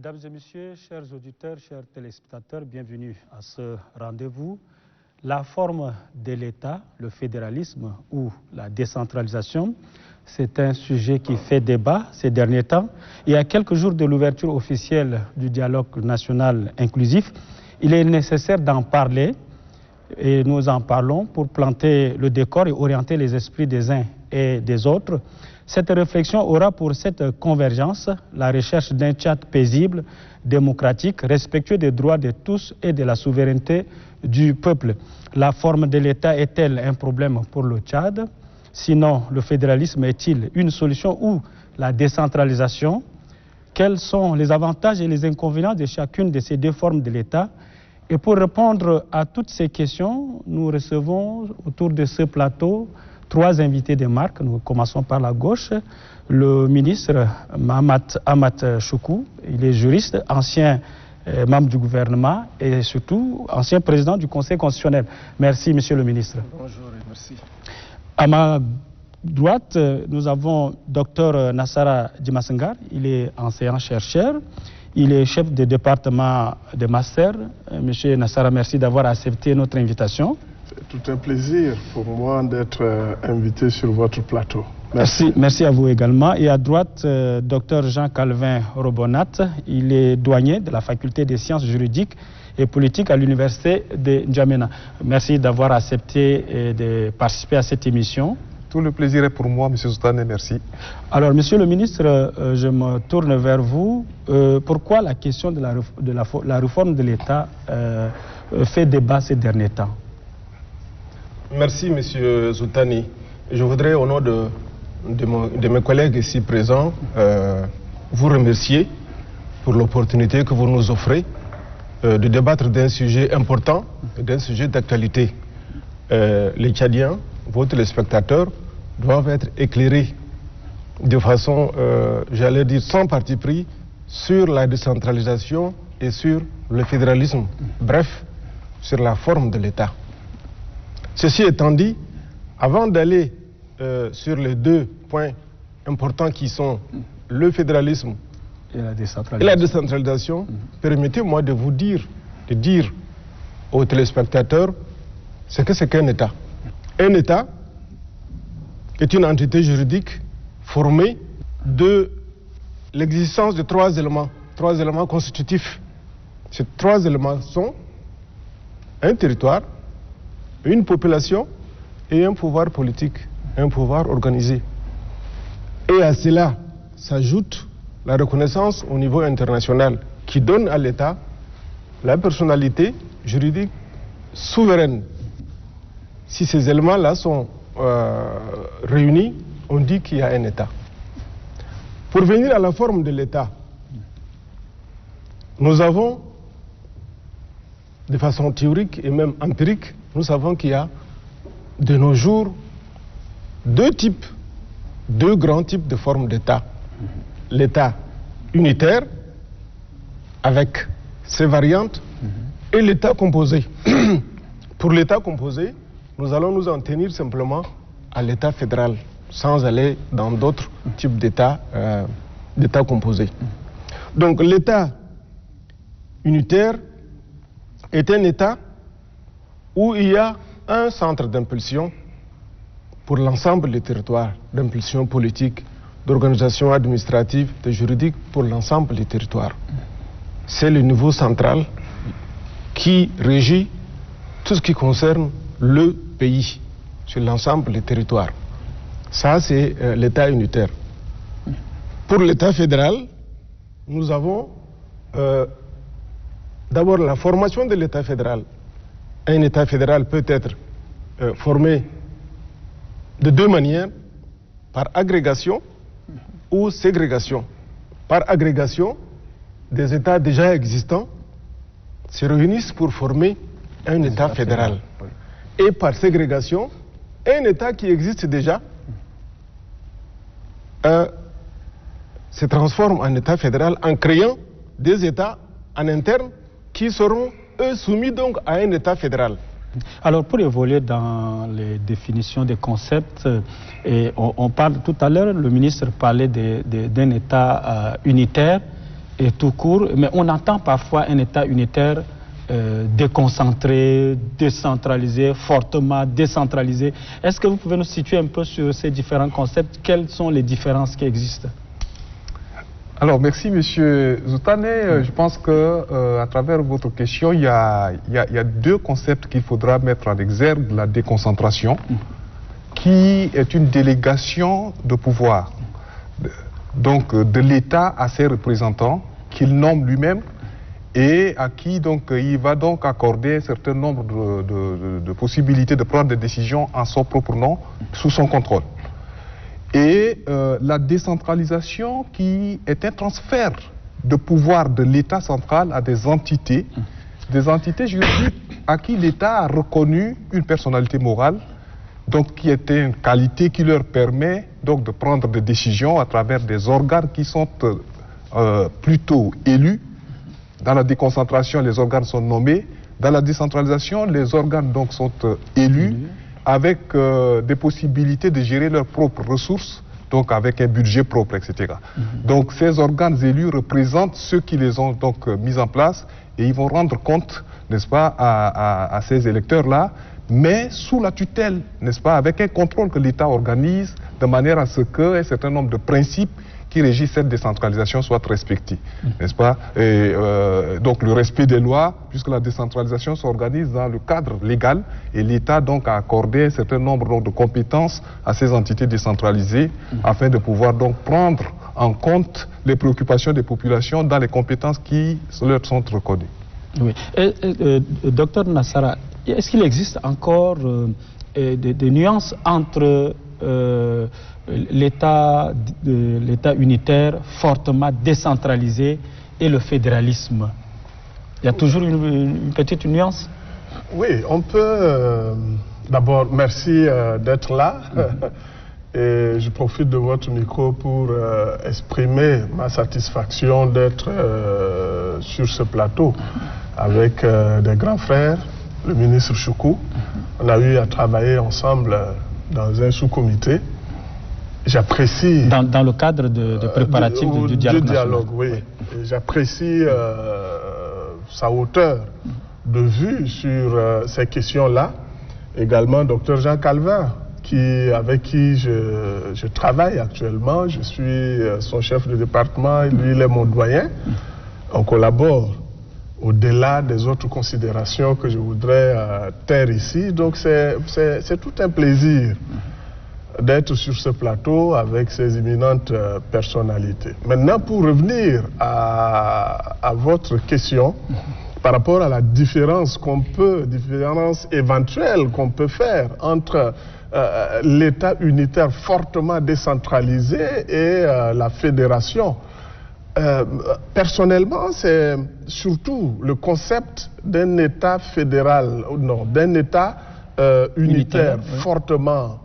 Mesdames et messieurs, chers auditeurs, chers téléspectateurs, bienvenue à ce rendez-vous. La forme de l'État, le fédéralisme ou la décentralisation, c'est un sujet qui fait débat ces derniers temps. Et à quelques jours de l'ouverture officielle du dialogue national inclusif, il est nécessaire d'en parler et nous en parlons pour planter le décor et orienter les esprits des uns et des autres. Cette réflexion aura pour cette convergence la recherche d'un Tchad paisible, démocratique, respectueux des droits de tous et de la souveraineté du peuple. La forme de l'État est-elle un problème pour le Tchad? Sinon, le fédéralisme est-il une solution ou la décentralisation? Quels sont les avantages et les inconvénients de chacune de ces deux formes de l'État? Et pour répondre à toutes ces questions, nous recevons autour de ce plateau trois invités de marque. Nous commençons par la gauche. Le ministre Amat Choukou, il est juriste, ancien membre du gouvernement et surtout ancien président du Conseil constitutionnel. Merci, monsieur le ministre. Bonjour et merci. À ma droite, nous avons Dr Nassara Djimasengar. Il est enseignant-chercheur. Il est chef de département de master. Monsieur Nassara, merci d'avoir accepté notre invitation. C'est tout un plaisir pour moi d'être invité sur votre plateau. Merci. Merci à vous également. Et à droite, Dr Jean-Calvin Robonat. Il est douanier de la faculté des sciences juridiques et politiques à l'université de N'Djamena. Merci d'avoir accepté de participer à cette émission. Tout le plaisir est pour moi, M. Zoutane, merci. Alors, Monsieur le ministre, je me tourne vers vous. Pourquoi la question de la réforme de l'État fait débat ces derniers temps? Merci, M. Zoutane. Je voudrais, au nom de mes collègues ici présents, vous remercier pour l'opportunité que vous nous offrez de débattre d'un sujet important, d'un sujet d'actualité. Les Tchadiens, vos téléspectateurs, doivent être éclairés de façon, j'allais dire, sans parti pris sur la décentralisation et sur le fédéralisme. Bref, sur la forme de l'État. Ceci étant dit, avant d'aller sur les deux points importants qui sont le fédéralisme et la décentralisation, permettez-moi de vous dire, aux téléspectateurs ce que c'est qu'un État. Un État est une entité juridique formée de l'existence de trois éléments constitutifs. Ces trois éléments sont un territoire, une population et un pouvoir politique, un pouvoir organisé. Et à cela s'ajoute la reconnaissance au niveau international qui donne à l'État la personnalité juridique souveraine. Si ces éléments-là sont réunis, on dit qu'il y a un État. Pour venir à la forme de l'État, nous avons, de façon théorique et même empirique, nous savons qu'il y a de nos jours deux grands types de formes d'État. L'État unitaire, avec ses variantes, et l'État composé. Pour l'État composé, nous allons nous en tenir simplement à l'État fédéral, sans aller dans d'autres types d'États composés. Donc l'État unitaire est un État où il y a un centre d'impulsion pour l'ensemble des territoires, d'impulsion politique, d'organisation administrative, de juridique pour l'ensemble des territoires. C'est le niveau central qui régit tout ce qui concerne le pays sur l'ensemble des territoires. Ça, c'est l'État unitaire. Pour l'État fédéral, nous avons d'abord la formation de l'État fédéral. Un État fédéral peut être formé de deux manières, par agrégation ou ségrégation. Par agrégation, des États déjà existants se réunissent pour former un État fédéral. Et par ségrégation, un État qui existe déjà se transforme en État fédéral en créant des États en interne qui seront, eux, soumis donc à un État fédéral. Alors, pour évoluer dans les définitions des concepts, on parle tout à l'heure, le ministre parlait d'un État unitaire et tout court, mais on entend parfois un État unitaire déconcentré, décentralisé, fortement décentralisé. Est-ce que vous pouvez nous situer un peu sur ces différents concepts? Quelles sont les différences qui existent? Alors, merci M. Zoutane. Je pense que à travers votre question, il y a deux concepts qu'il faudra mettre en exergue. La déconcentration, qui est une délégation de pouvoir, donc de l'État à ses représentants, qu'il nomme lui-même, et à qui donc il va donc accorder un certain nombre de possibilités de prendre des décisions en son propre nom, sous son contrôle. Et la décentralisation qui est un transfert de pouvoir de l'État central à des entités juridiques à qui l'État a reconnu une personnalité morale, donc qui était une qualité qui leur permet donc de prendre des décisions à travers des organes qui sont plutôt élus. Dans la déconcentration, les organes sont nommés. Dans la décentralisation, les organes donc sont élus avec des possibilités de gérer leurs propres ressources, donc avec un budget propre, etc. Donc ces organes élus représentent ceux qui les ont donc mis en place et ils vont rendre compte, n'est-ce pas, à ces électeurs-là, mais sous la tutelle, n'est-ce pas, avec un contrôle que l'État organise de manière à ce qu'un certain nombre de principes qui régissent cette décentralisation soient respectés, n'est-ce pas? Et donc le respect des lois, puisque la décentralisation s'organise dans le cadre légal, et l'État donc a accordé un certain nombre de compétences à ces entités décentralisées, afin de pouvoir donc prendre en compte les préoccupations des populations dans les compétences qui leur sont reconnues. Oui. Docteur Nassara, est-ce qu'il existe encore des nuances entre l'État unitaire fortement décentralisé et le fédéralisme? Il y a toujours une petite nuance? Oui, on peut... D'abord, merci d'être là. Et je profite de votre micro pour exprimer ma satisfaction d'être sur ce plateau avec des grands frères, le ministre Choukou. On a eu à travailler ensemble dans un sous-comité. J'apprécie... Dans le cadre de préparatif du dialogue, oui. J'apprécie sa hauteur de vue sur ces questions-là. Également, Dr Jean Calvin, avec qui je travaille actuellement. Je suis son chef de département, lui, il est mon doyen. On collabore au-delà des autres considérations que je voudrais taire ici. Donc, c'est tout un plaisir d'être sur ce plateau avec ces éminentes personnalités. Maintenant, pour revenir à votre question, par rapport à la différence éventuelle qu'on peut faire entre l'État unitaire fortement décentralisé et la fédération, personnellement, c'est surtout le concept d'un État fédéral, non, d'un État unitaire fortement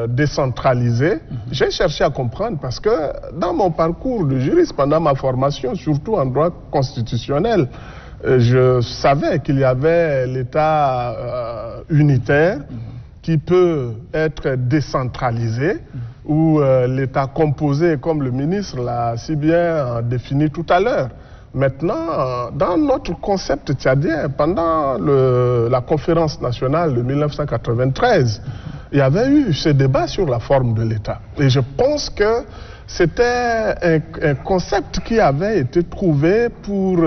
décentralisé. J'ai cherché à comprendre parce que dans mon parcours de juriste, pendant ma formation, surtout en droit constitutionnel, je savais qu'il y avait l'État unitaire qui peut être décentralisé ou l'État composé, comme le ministre l'a si bien défini tout à l'heure. Maintenant, dans notre concept tchadien, pendant la conférence nationale de 1993, il y avait eu ce débat sur la forme de l'État. Et je pense que c'était un concept qui avait été trouvé pour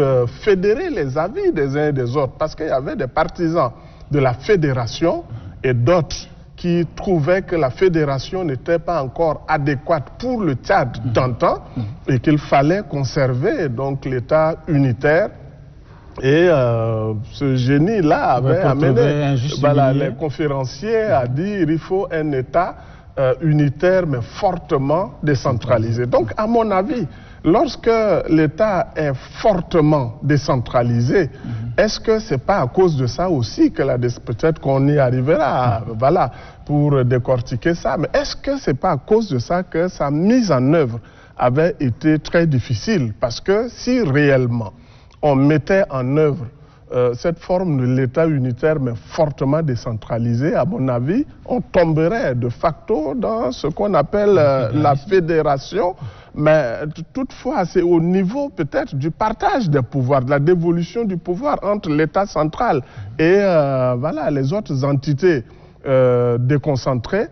fédérer les avis des uns et des autres, parce qu'il y avait des partisans de la fédération et d'autres qui trouvaient que la fédération n'était pas encore adéquate pour le Tchad d'antan et qu'il fallait conserver donc l'État unitaire. Et ce génie-là avait amené les conférenciers à dire il faut un État unitaire mais fortement décentralisé. Donc, à mon avis, lorsque l'État est fortement décentralisé, est-ce que ce n'est pas à cause de ça aussi que peut-être qu'on y arrivera, voilà, pour décortiquer ça, mais est-ce que ce n'est pas à cause de ça que sa mise en œuvre avait été très difficile? Parce que si réellement on mettait en œuvre cette forme de l'État unitaire, mais fortement décentralisé, à mon avis, on tomberait de facto dans ce qu'on appelle la fédération. Mais toutefois, c'est au niveau peut-être du partage des pouvoirs, de la dévolution du pouvoir entre l'État central et voilà, les autres entités déconcentrées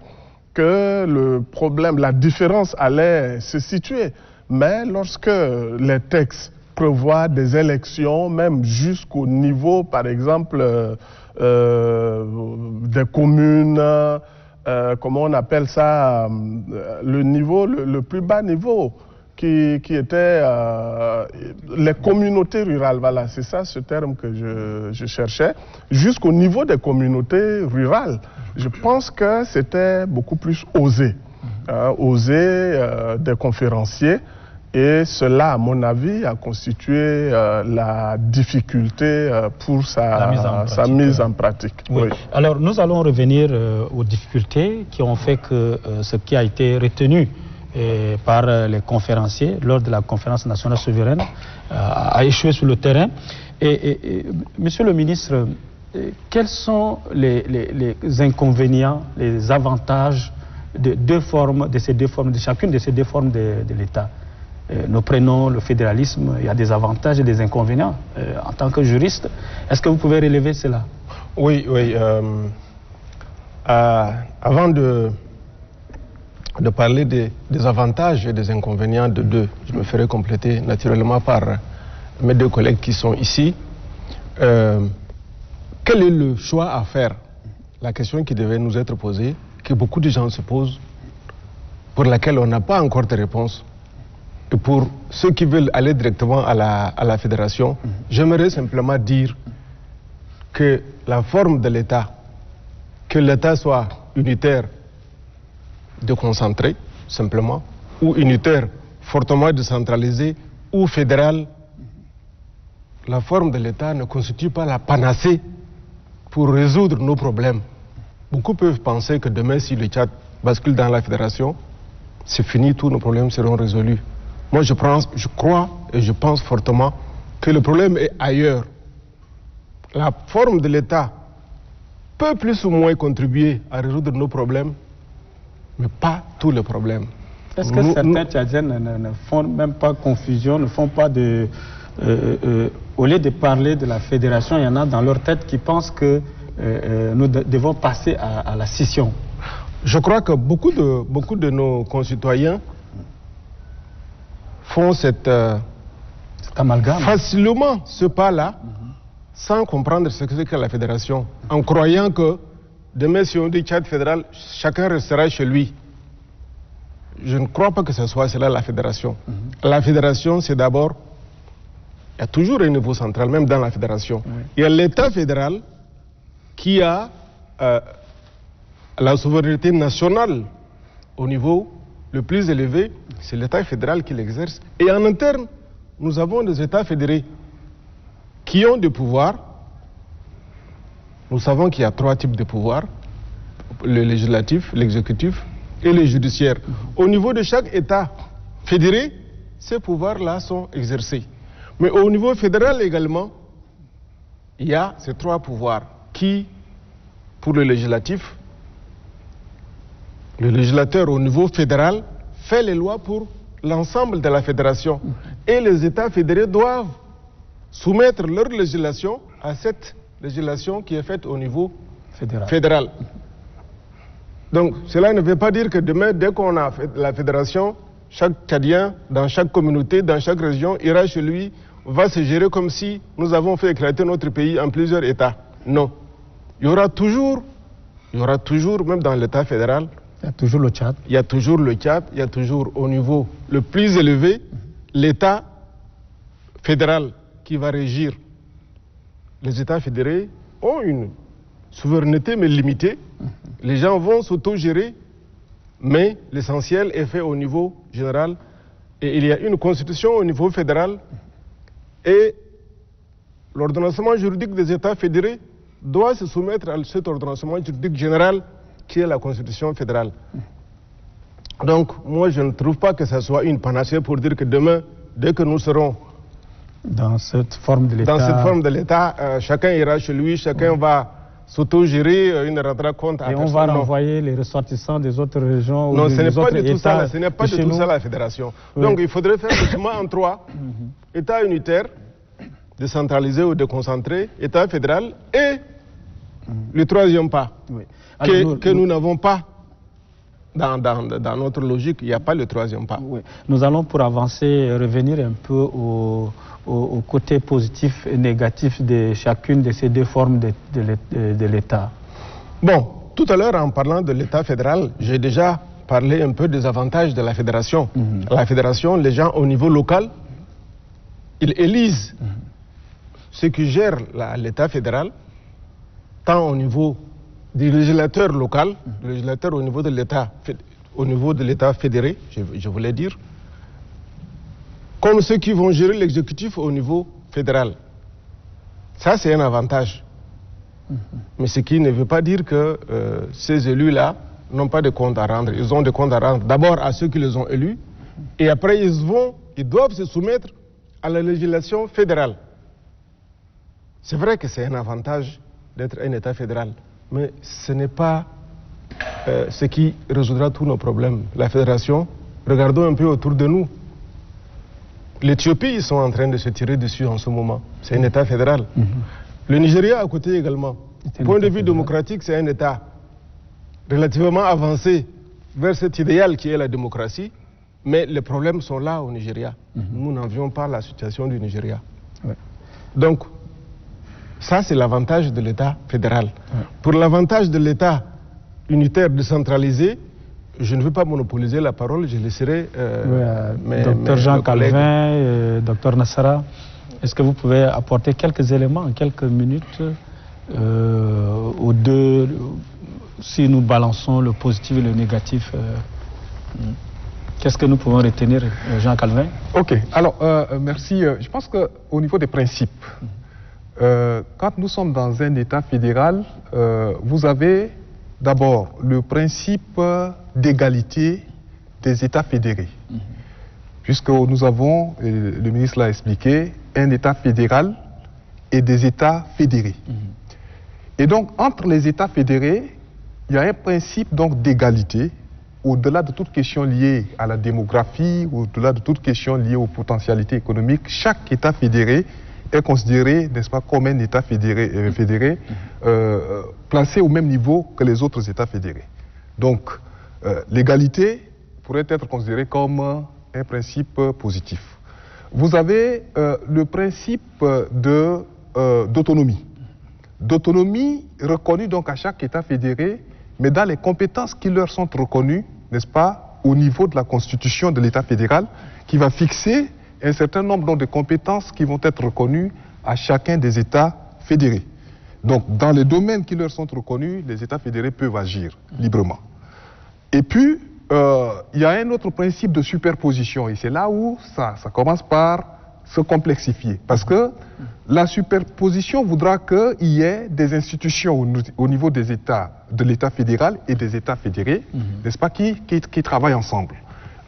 que le problème, la différence allait se situer. Mais lorsque les textes prévoient des élections, même jusqu'au niveau, par exemple, des communes, comment on appelle ça, le niveau, le plus bas niveau, qui était les communautés rurales, voilà, c'est ça ce terme que je cherchais, jusqu'au niveau des communautés rurales. Je pense que c'était beaucoup plus osé, des conférenciers, et cela, à mon avis, a constitué la difficulté pour sa mise en pratique. Oui. Oui. Alors, nous allons revenir aux difficultés qui ont fait que ce qui a été retenu par les conférenciers lors de la conférence nationale souveraine a échoué sur le terrain. Et Monsieur le ministre, quels sont les inconvénients, les avantages de chacune de ces deux formes de l'État? Nous prenons le fédéralisme, il y a des avantages et des inconvénients. En tant que juriste, est-ce que vous pouvez relever cela? Oui. Avant de parler des avantages et des inconvénients de deux, je me ferai compléter naturellement par mes deux collègues qui sont ici. Quel est le choix à faire? La question qui devait nous être posée, que beaucoup de gens se posent, pour laquelle on n'a pas encore de réponse. Et pour ceux qui veulent aller directement à la fédération, j'aimerais simplement dire que la forme de l'État, que l'État soit unitaire, déconcentré, simplement, ou unitaire, fortement décentralisé, ou fédéral, la forme de l'État ne constitue pas la panacée pour résoudre nos problèmes. Beaucoup peuvent penser que demain, si le Tchad bascule dans la fédération, c'est fini, tous nos problèmes seront résolus. Moi, je crois et je pense fortement que le problème est ailleurs. La forme de l'État peut plus ou moins contribuer à résoudre nos problèmes, mais pas tous les problèmes. Est-ce que certains Tchadiens ne font même pas confusion, ne font pas de... au lieu de parler de la fédération, il y en a dans leur tête qui pensent que nous devons passer à la scission? Je crois que beaucoup de nos concitoyens font cet amalgame facilement ce pas-là, sans comprendre ce que c'est que la fédération, en croyant que demain, si on dit Tchad fédéral, chacun restera chez lui. Je ne crois pas que ce soit cela la fédération. La fédération, c'est d'abord, il y a toujours un niveau central, même dans la fédération. Il y a l'État fédéral qui a la souveraineté nationale au niveau le plus élevé, c'est l'État fédéral qui l'exerce. Et en interne, nous avons des États fédérés qui ont des pouvoirs. Nous savons qu'il y a 3 types de pouvoirs, le législatif, l'exécutif et le judiciaire. Au niveau de chaque État fédéré, ces pouvoirs-là sont exercés. Mais au niveau fédéral également, il y a ces 3 pouvoirs qui, pour le législatif, le législateur au niveau fédéral fait les lois pour l'ensemble de la fédération. Et les États fédérés doivent soumettre leur législation à cette législation qui est faite au niveau fédéral. Donc cela ne veut pas dire que demain, dès qu'on a fait la fédération, chaque Tchadien, dans chaque communauté, dans chaque région, ira chez lui, va se gérer comme si nous avons fait éclater notre pays en plusieurs États. Non. Il y aura toujours, même dans l'État fédéral, il y a toujours le Tchad. Il y a toujours le Tchad, il y a toujours au niveau le plus élevé, l'État fédéral qui va régir. Les États fédérés ont une souveraineté mais limitée. Les gens vont s'auto-gérer, mais l'essentiel est fait au niveau général. Et il y a une constitution au niveau fédéral. Et l'ordonnancement juridique des États fédérés doit se soumettre à cet ordonnancement juridique général qui est la Constitution fédérale. Donc, moi, je ne trouve pas que ce soit une panacée pour dire que demain, dès que nous serons Dans cette forme de l'État. Dans cette forme de l'État, chacun ira chez lui, chacun va s'auto-gérer, il ne rendra compte à personne. Et on va renvoyer les ressortissants des autres régions. Non, ce n'est pas du tout ça. Ce n'est pas du tout ça la fédération. Oui. Donc il faudrait faire le chemin en trois. État unitaire, décentralisé ou déconcentré, État fédéral et le troisième pas. Oui. Alors, que nous n'avons pas. Dans notre logique, il n'y a pas le troisième pas. Oui. Nous allons, pour avancer, revenir un peu au côté positif et négatif de chacune de ces deux formes de l'État. Bon, tout à l'heure, en parlant de l'État fédéral, j'ai déjà parlé un peu des avantages de la fédération. La fédération, les gens au niveau local, ils élisent ceux qui gèrent l'État fédéral, tant au niveau du législateur local, le législateur au niveau de l'État fédéré, je voulais dire, comme ceux qui vont gérer l'exécutif au niveau fédéral. Ça, c'est un avantage. Mais ce qui ne veut pas dire que ces élus-là n'ont pas de compte à rendre. Ils ont des comptes à rendre d'abord à ceux qui les ont élus, et après ils doivent se soumettre à la législation fédérale. C'est vrai que c'est un avantage d'être un État fédéral, mais ce n'est pas ce qui résoudra tous nos problèmes. La fédération, regardons un peu autour de nous. L'Éthiopie, ils sont en train de se tirer dessus en ce moment. C'est un État fédéral. Le Nigeria à côté également. Du point de vue démocratique, c'est un État relativement avancé vers cet idéal qui est la démocratie. Mais les problèmes sont là au Nigeria. Nous n'envions pas la situation du Nigeria. Ouais. Donc, ça c'est l'avantage de l'État fédéral. Ouais. Pour l'avantage de l'État unitaire décentralisé, je ne veux pas monopoliser la parole, je laisserai Docteur Jean Calvin, Docteur Nassara, est-ce que vous pouvez apporter quelques éléments en quelques minutes aux deux, si nous balançons le positif et le négatif qu'est-ce que nous pouvons retenir, Jean Calvin? Ok, alors merci. Je pense qu'au niveau des principes, quand nous sommes dans un État fédéral, vous avez d'abord le principe d'égalité des États fédérés. Puisque nous avons, et le ministre l'a expliqué, un État fédéral et des États fédérés. Et donc, entre les États fédérés, il y a un principe d'égalité, au-delà de toute question liée à la démographie, au-delà de toute question liée aux potentialités économiques. Chaque État fédéré est considéré, n'est-ce pas, comme un État fédéré placé au même niveau que les autres États fédérés. Donc, l'égalité pourrait être considérée comme un principe positif. Vous avez le principe d'autonomie. D'autonomie reconnue donc à chaque État fédéré, mais dans les compétences qui leur sont reconnues, n'est-ce pas, au niveau de la constitution de l'État fédéral, qui va fixer un certain nombre de compétences qui vont être reconnues à chacun des États fédérés. Donc, dans les domaines qui leur sont reconnus, les États fédérés peuvent agir librement. Et puis, il y a un autre principe de superposition, et c'est là où ça commence par se complexifier. Parce que la superposition voudra qu'il y ait des institutions au niveau des États, de l'État fédéral et des États fédérés, n'est-ce pas, qui travaillent ensemble.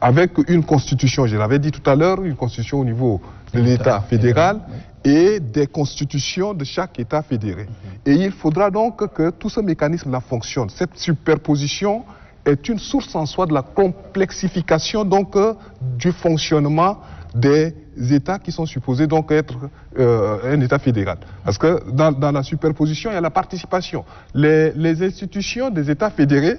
Avec une constitution, je l'avais dit tout à l'heure, une constitution au niveau de l'État fédéral et des constitutions de chaque État fédéré. Et il faudra donc que tout ce mécanisme-là fonctionne. Cette superposition est une source en soi de la complexification donc du fonctionnement des États qui sont supposés donc être un État fédéral. Parce que dans la superposition, il y a la participation. Les institutions des États fédérés,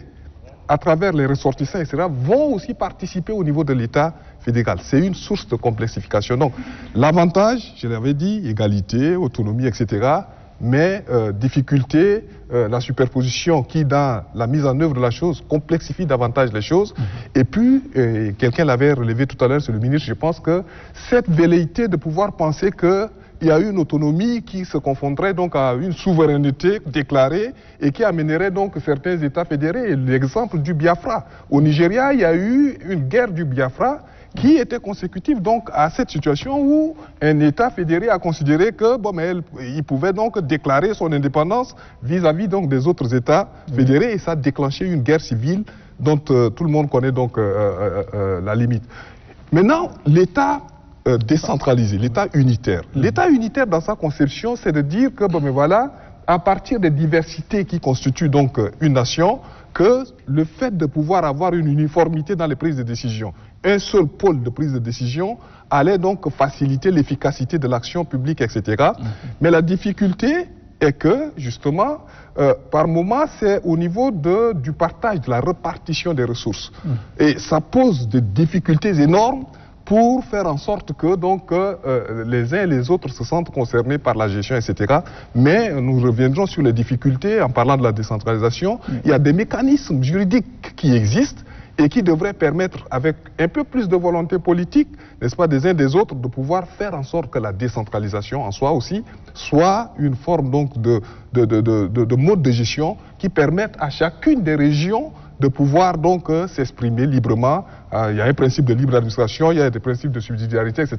à travers les ressortissants, etc., vont aussi participer au niveau de l'État fédéral. C'est une source de complexification. Donc, l'avantage, je l'avais dit, égalité, autonomie, etc., mais difficulté, la superposition qui, dans la mise en œuvre de la chose, complexifie davantage les choses. Et puis, quelqu'un l'avait relevé tout à l'heure, c'est le ministre, je pense que cette velléité de pouvoir penser qu'il y a une autonomie qui se confondrait donc à une souveraineté déclarée et qui amènerait donc certains États fédérés. L'exemple du Biafra. Au Nigeria, il y a eu une guerre du Biafra qui était consécutive donc à cette situation où un État fédéré a considéré que il pouvait donc déclarer son indépendance vis-à-vis donc des autres États fédérés et ça a déclenché une guerre civile dont tout le monde connaît donc la limite. Maintenant, l'État décentralisé, l'État unitaire. L'État unitaire, dans sa conception, c'est de dire que, bon, mais voilà, à partir des diversités qui constituent donc une nation, que le fait de pouvoir avoir une uniformité dans les prises de décision, un seul pôle de prise de décision, allait donc faciliter l'efficacité de l'action publique, etc. Mais la difficulté est que, justement, par moment, c'est au niveau du partage, de la répartition des ressources. Et ça pose des difficultés énormes pour faire en sorte que donc, les uns et les autres se sentent concernés par la gestion, etc. Mais nous reviendrons sur les difficultés en parlant de la décentralisation. Il y a des mécanismes juridiques qui existent et qui devraient permettre, avec un peu plus de volonté politique, n'est-ce pas, des uns des autres, de pouvoir faire en sorte que la décentralisation en soi aussi soit une forme donc de mode de gestion qui permette à chacune des régions de pouvoir donc s'exprimer librement. Il y a un principe de libre administration, il y a des principes de subsidiarité, etc.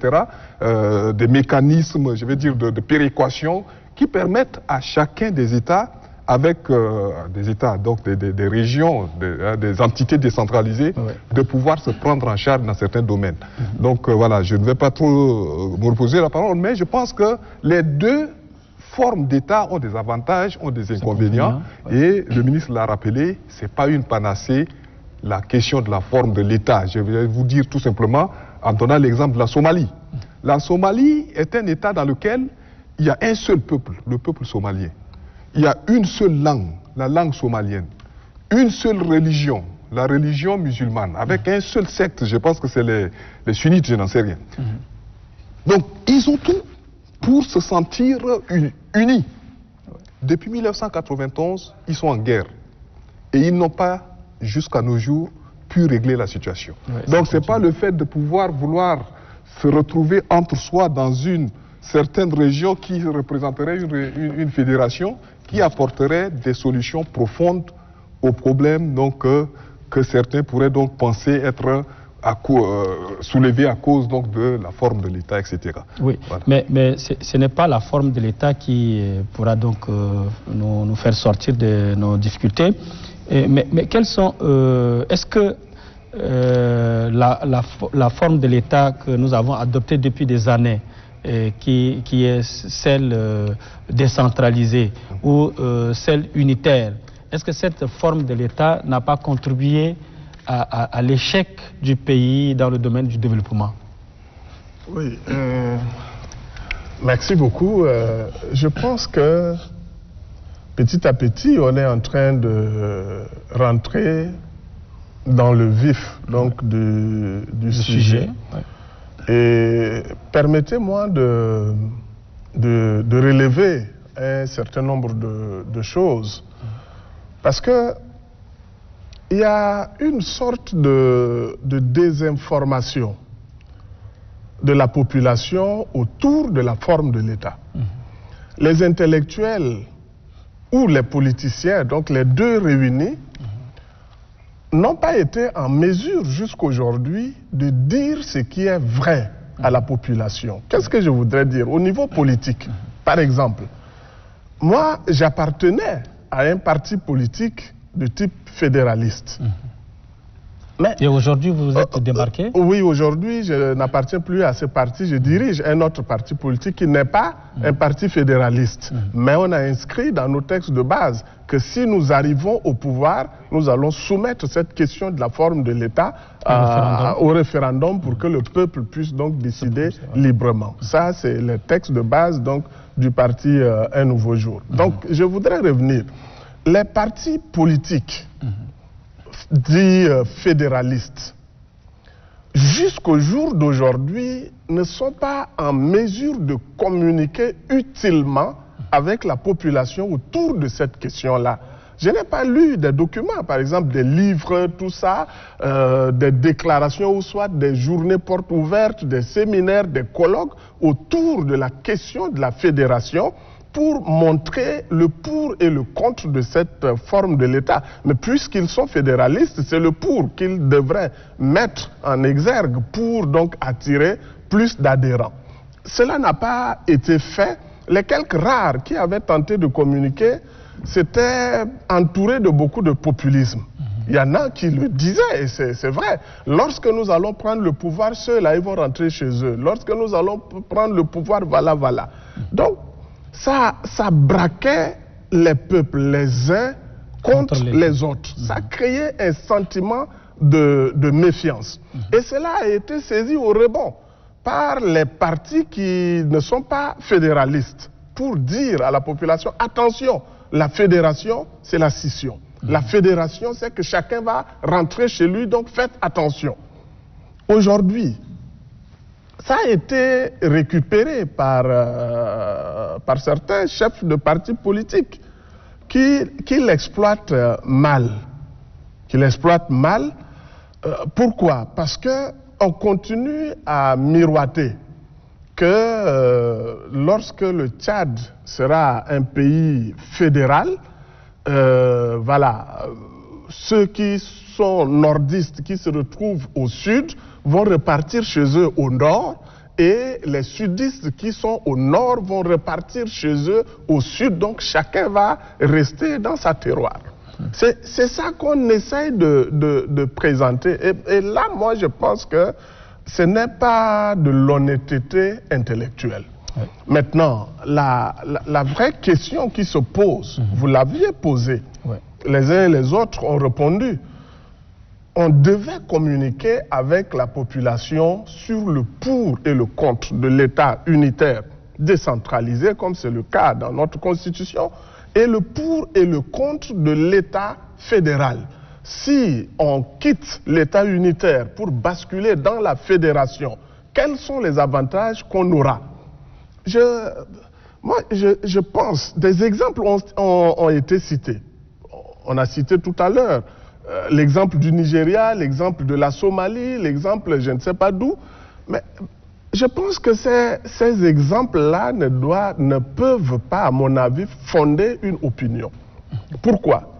Des mécanismes, je vais dire, de péréquation qui permettent à chacun des États, avec des États, donc des régions, des entités décentralisées, de pouvoir se prendre en charge dans certains domaines. Donc voilà, je ne vais pas trop me reposer la parole, mais je pense que les deux formes d'État ont des avantages, ont des inconvénients, et le ministre l'a rappelé, ce n'est pas une panacée, la question de la forme de l'État. Je vais vous dire tout simplement, en donnant l'exemple de la Somalie. La Somalie est un État dans lequel il y a un seul peuple, le peuple somalien. Il y a une seule langue, la langue somalienne. Une seule religion, la religion musulmane, avec un seul secte, je pense que c'est les sunnites, je n'en sais rien. Donc, ils ont tout pour se sentir unis. Depuis 1991, ils sont en guerre. Et ils n'ont pas, jusqu'à nos jours, pu régler la situation. Donc, ce n'est pas le fait de vouloir se retrouver entre soi dans une certaine région qui représenterait une fédération qui apporterait des solutions profondes aux problèmes donc, que certains pourraient donc penser être soulevés à cause donc, de la forme de l'État, etc. Oui, voilà. Mais ce n'est pas la forme de l'État qui pourra donc nous faire sortir de nos difficultés. Mais quelles sont... est-ce que la forme de l'État que nous avons adoptée depuis des années, qui est celle décentralisée ou celle unitaire, est-ce que cette forme de l'État n'a pas contribué à l'échec du pays dans le domaine du développement? Oui, merci beaucoup. Je pense que petit à petit, on est en train de rentrer dans le vif donc, du sujet. Ouais. Et permettez-moi de relever un certain nombre de choses. Parce que il y a une sorte de désinformation de la population autour de la forme de l'État. Les intellectuels ou les politiciens, donc les deux réunis, n'ont pas été en mesure jusqu'aujourd'hui de dire ce qui est vrai à la population. Qu'est-ce que je voudrais dire? Au niveau politique, par exemple, moi, j'appartenais à un parti politique de type fédéraliste. Mais, et aujourd'hui, vous vous êtes démarqué? Oui, aujourd'hui, je n'appartiens plus à ce parti. Je dirige un autre parti politique qui n'est pas un parti fédéraliste. Mais on a inscrit dans nos textes de base que si nous arrivons au pouvoir, nous allons soumettre cette question de la forme de l'État au référendum pour que le peuple puisse donc décider librement. Ça, c'est le texte de base donc, du parti Un Nouveau Jour. Donc, je voudrais revenir. Les partis politiques dits fédéralistes, jusqu'au jour d'aujourd'hui, ne sont pas en mesure de communiquer utilement avec la population autour de cette question-là. Je n'ai pas lu des documents, par exemple des livres, tout ça, des déclarations ou soit des journées portes ouvertes, des séminaires, des colloques autour de la question de la fédération pour montrer le pour et le contre de cette forme de l'État. Mais puisqu'ils sont fédéralistes, c'est le pour qu'ils devraient mettre en exergue pour donc attirer plus d'adhérents. Cela n'a pas été fait. Les quelques rares qui avaient tenté de communiquer, c'était entouré de beaucoup de populisme. Il y en a qui le disaient, et c'est vrai. Lorsque nous allons prendre le pouvoir, ceux-là, ils vont rentrer chez eux. Lorsque nous allons prendre le pouvoir, voilà. Donc, ça braquait les peuples, les uns contre les autres. Ça créait un sentiment de méfiance. Et cela a été saisi au rebond par les partis qui ne sont pas fédéralistes pour dire à la population, attention, la fédération, c'est la scission. La fédération, c'est que chacun va rentrer chez lui, donc faites attention. Aujourd'hui, ça a été récupéré par certains chefs de partis politiques qui l'exploitent mal. Pourquoi? Parce qu'on continue à miroiter que lorsque le Tchad sera un pays fédéral, ceux qui sont nordistes, qui se retrouvent au sud, vont repartir chez eux au nord, et les sudistes qui sont au nord vont repartir chez eux au sud. Donc chacun va rester dans sa terroir. C'est ça qu'on essaye de présenter. Et là, moi, je pense que ce n'est pas de l'honnêteté intellectuelle. Oui. Maintenant, la vraie question qui se pose, vous l'aviez posée, oui. Les uns et les autres ont répondu. On devait communiquer avec la population sur le pour et le contre de l'État unitaire décentralisé, comme c'est le cas dans notre Constitution, et le pour et le contre de l'État fédéral. Si on quitte l'État unitaire pour basculer dans la fédération, quels sont les avantages qu'on aura? Je pense, des exemples ont été cités. On a cité tout à l'heure l'exemple du Nigeria, l'exemple de la Somalie, l'exemple je ne sais pas d'où. Mais je pense que ces exemples-là ne peuvent pas, à mon avis, fonder une opinion. Pourquoi?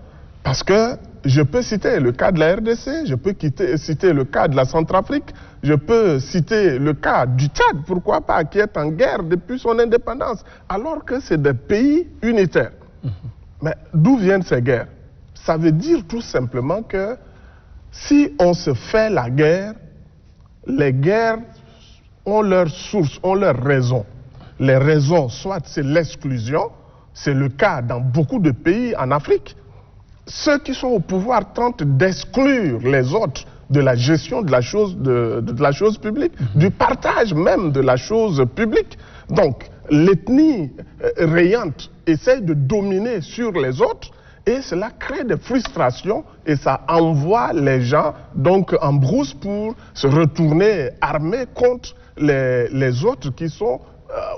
Parce que je peux citer le cas de la RDC, je peux citer le cas de la Centrafrique, je peux citer le cas du Tchad, pourquoi pas, qui est en guerre depuis son indépendance, alors que c'est des pays unitaires. Mais d'où viennent ces guerres? Ça veut dire tout simplement que si on se fait la guerre, les guerres ont leurs sources, ont leurs raisons. Les raisons, soit c'est l'exclusion, c'est le cas dans beaucoup de pays en Afrique. Ceux qui sont au pouvoir tentent d'exclure les autres de la gestion de la chose publique, du partage même de la chose publique. Donc, l'ethnie rayante essaie de dominer sur les autres et cela crée des frustrations et ça envoie les gens donc en brousse pour se retourner armés contre les autres qui sont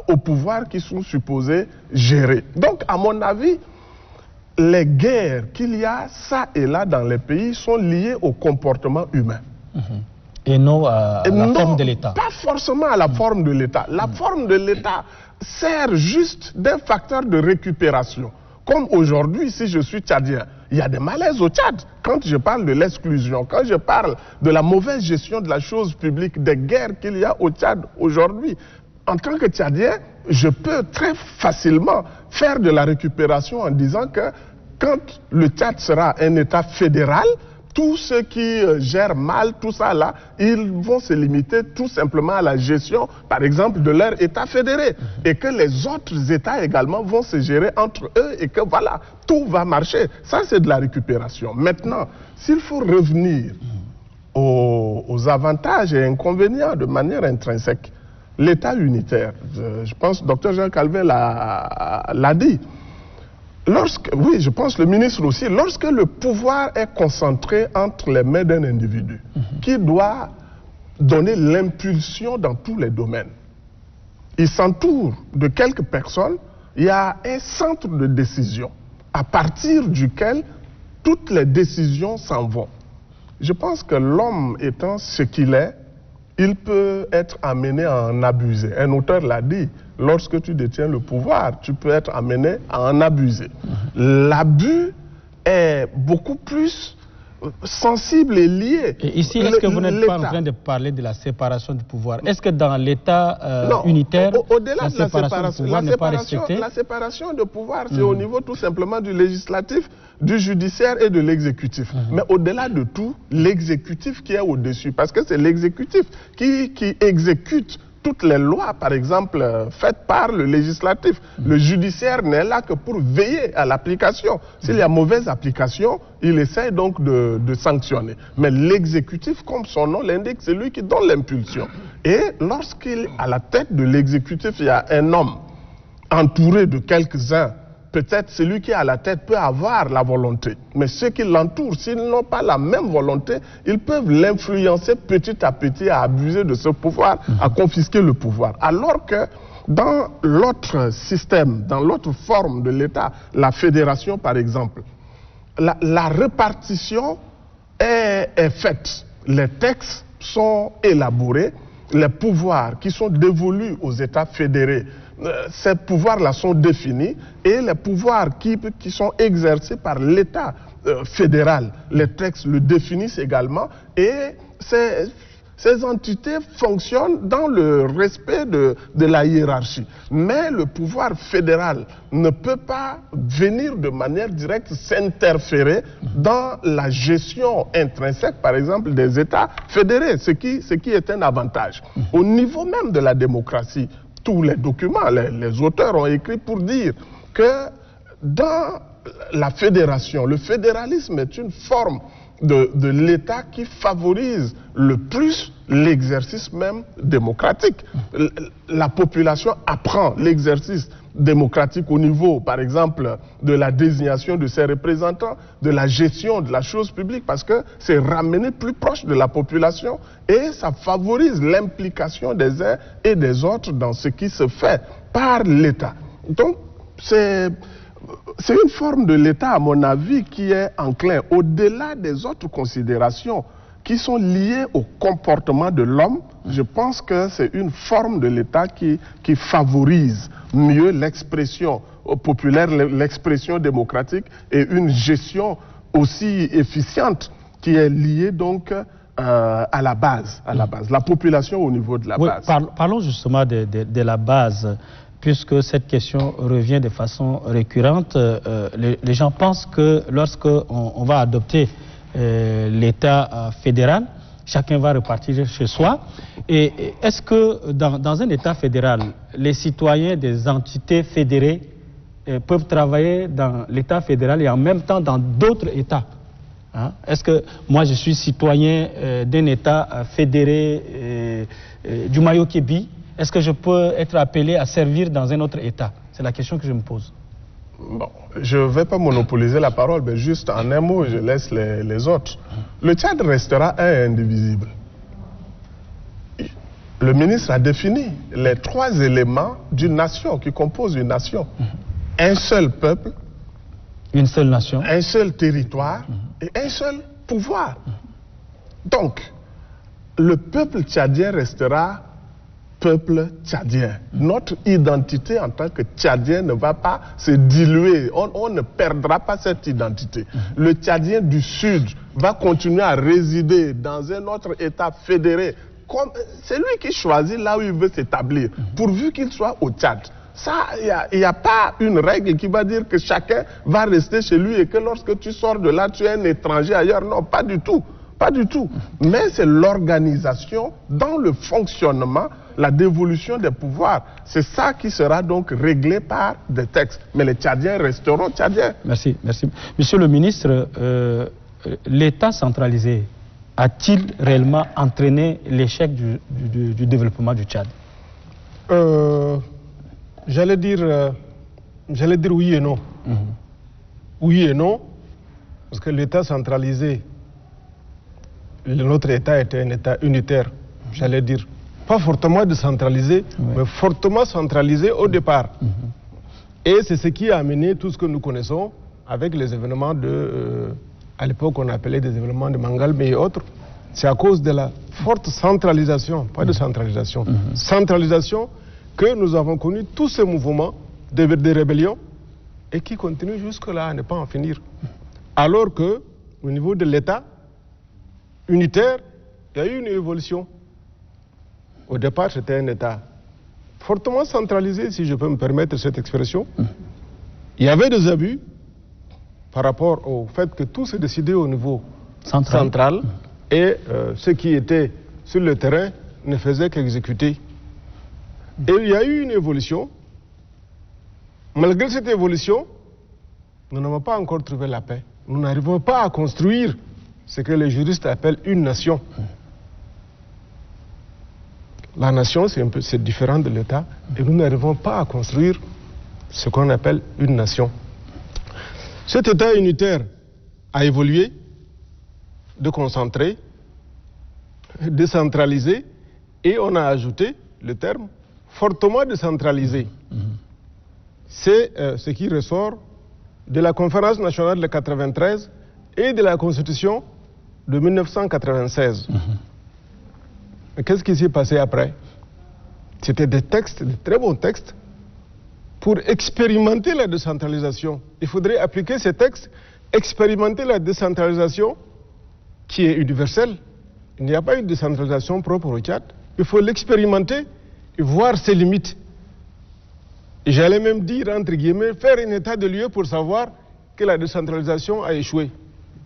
au pouvoir, qui sont supposés gérer. Donc, à mon avis, les guerres qu'il y a ça et là dans les pays sont liées au comportement humain. Et non à la forme de l'État. Pas forcément à la forme de l'État. La forme de l'État sert juste d'un facteur de récupération. Comme aujourd'hui, si je suis tchadien, il y a des malaises au Tchad. Quand je parle de l'exclusion, quand je parle de la mauvaise gestion de la chose publique, des guerres qu'il y a au Tchad aujourd'hui, en tant que Tchadien, je peux très facilement faire de la récupération en disant que quand le Tchad sera un État fédéral, tous ceux qui gèrent mal tout ça là, ils vont se limiter tout simplement à la gestion, par exemple, de leur État fédéré. Et que les autres États également vont se gérer entre eux et que voilà, tout va marcher. Ça, c'est de la récupération. Maintenant, s'il faut revenir aux avantages et inconvénients de manière intrinsèque, l'État unitaire, je pense que le Dr Jean Calvin l'a dit. Oui, je pense le ministre aussi, lorsque le pouvoir est concentré entre les mains d'un individu qui doit donner l'impulsion dans tous les domaines, il s'entoure de quelques personnes, il y a un centre de décision à partir duquel toutes les décisions s'en vont. Je pense que l'homme étant ce qu'il est, il peut être amené à en abuser. Un auteur l'a dit, lorsque tu détiens le pouvoir, tu peux être amené à en abuser. L'abus est beaucoup plus sensible et lié. Et ici, est-ce que vous n'êtes pas en train de parler de la séparation du pouvoir? Est-ce que dans l'État unitaire, au-delà de la séparation du pouvoir n'est pas respectée? La séparation de pouvoir, c'est au niveau tout simplement du législatif, du judiciaire et de l'exécutif. Mais au-delà de tout, l'exécutif qui est au-dessus, parce que c'est l'exécutif qui exécute toutes les lois, par exemple, faites par le législatif. Le judiciaire n'est là que pour veiller à l'application. S'il y a mauvaise application, il essaie donc de sanctionner. Mais l'exécutif, comme son nom l'indique, c'est lui qui donne l'impulsion. Et lorsqu'il, à la tête de l'exécutif, il y a un homme entouré de quelques-uns, peut-être celui qui est à la tête peut avoir la volonté. Mais ceux qui l'entourent, s'ils n'ont pas la même volonté, ils peuvent l'influencer petit à petit à abuser de ce pouvoir, à confisquer le pouvoir. Alors que dans l'autre système, dans l'autre forme de l'État, la fédération par exemple, la répartition est faite. Les textes sont élaborés, les pouvoirs qui sont dévolus aux États fédérés, ces pouvoirs-là sont définis et les pouvoirs qui sont exercés par l'État fédéral, les textes le définissent également et ces entités fonctionnent dans le respect de la hiérarchie. Mais le pouvoir fédéral ne peut pas venir de manière directe s'interférer dans la gestion intrinsèque, par exemple, des États fédérés, ce qui est un avantage. Au niveau même de la démocratie, tous les documents, les auteurs ont écrit pour dire que dans la fédération, le fédéralisme est une forme de l'État qui favorise le plus l'exercice même démocratique. La population apprend l'exercice démocratique au niveau, par exemple, de la désignation de ses représentants, de la gestion de la chose publique, parce que c'est ramené plus proche de la population et ça favorise l'implication des uns et des autres dans ce qui se fait par l'État. Donc, c'est une forme de l'État, à mon avis, qui est enclin, au-delà des autres considérations qui sont liées au comportement de l'homme. Je pense que c'est une forme de l'État qui favorise mieux l'expression populaire, l'expression démocratique et une gestion aussi efficiente qui est liée donc à la base, la population au niveau de la base. Parlons justement de la base. Puisque cette question revient de façon récurrente, les gens pensent que lorsqu'on va adopter l'État fédéral, chacun va repartir chez soi. Et est-ce que dans un État fédéral, les citoyens des entités fédérées peuvent travailler dans l'État fédéral et en même temps dans d'autres États? Est-ce que moi je suis citoyen d'un État fédéré du Mayo-Kébi? Est-ce que je peux être appelé à servir dans un autre État? C'est la question que je me pose. Bon, je ne vais pas monopoliser la parole, mais juste en un mot, je laisse les autres. Le Tchad restera un et indivisible. Le ministre a défini les 3 éléments d'une nation, qui composent une nation. Un seul peuple, une seule nation, un seul territoire et un seul pouvoir. Donc, le peuple tchadien restera peuple tchadien. Notre identité en tant que tchadien ne va pas se diluer. On ne perdra pas cette identité. Le tchadien du Sud va continuer à résider dans un autre État fédéré. C'est lui qui choisit là où il veut s'établir, pourvu qu'il soit au Tchad. Ça, il n'y a pas une règle qui va dire que chacun va rester chez lui et que lorsque tu sors de là, tu es un étranger ailleurs. Non, pas du tout. Pas du tout. Mais c'est l'organisation dans le fonctionnement, la dévolution des pouvoirs. C'est ça qui sera donc réglé par des textes. Mais les Tchadiens resteront Tchadiens. Merci, merci. Monsieur le ministre, l'État centralisé a-t-il réellement entraîné l'échec du développement du Tchad? J'allais dire oui et non. Oui et non, parce que l'État centralisé, notre État était un État unitaire, j'allais dire. Pas fortement décentralisé, mais fortement centralisé au départ. Et c'est ce qui a amené tout ce que nous connaissons avec les événements à l'époque on appelait des événements de Mangalbe et autres. C'est à cause de la forte centralisation, pas de centralisation, centralisation que nous avons connu tous ces mouvements de rébellion et qui continuent jusque-là à ne pas en finir. Alors que, au niveau de l'État, unitaire, il y a eu une évolution. Au départ, c'était un État fortement centralisé, si je peux me permettre cette expression. Il y avait des abus par rapport au fait que tout se décidait au niveau central et ceux qui étaient sur le terrain ne faisaient qu'exécuter. Et il y a eu une évolution. Malgré cette évolution, nous n'avons pas encore trouvé la paix. Nous n'arrivons pas à construire ce que les juristes appellent une nation. La nation, c'est différent de l'État, et nous n'arrivons pas à construire ce qu'on appelle une nation. Cet État unitaire a évolué, déconcentré, décentralisé, et on a ajouté le terme fortement décentralisé. C'est ce qui ressort de la conférence nationale de 93 et de la Constitution de 1996. Mais qu'est-ce qui s'est passé après? C'était des textes, de très bons textes, pour expérimenter la décentralisation. Il faudrait appliquer ces textes, expérimenter la décentralisation qui est universelle. Il n'y a pas une décentralisation propre au Tchad. Il faut l'expérimenter et voir ses limites. Et j'allais même dire, entre guillemets, faire un état de lieu pour savoir que la décentralisation a échoué.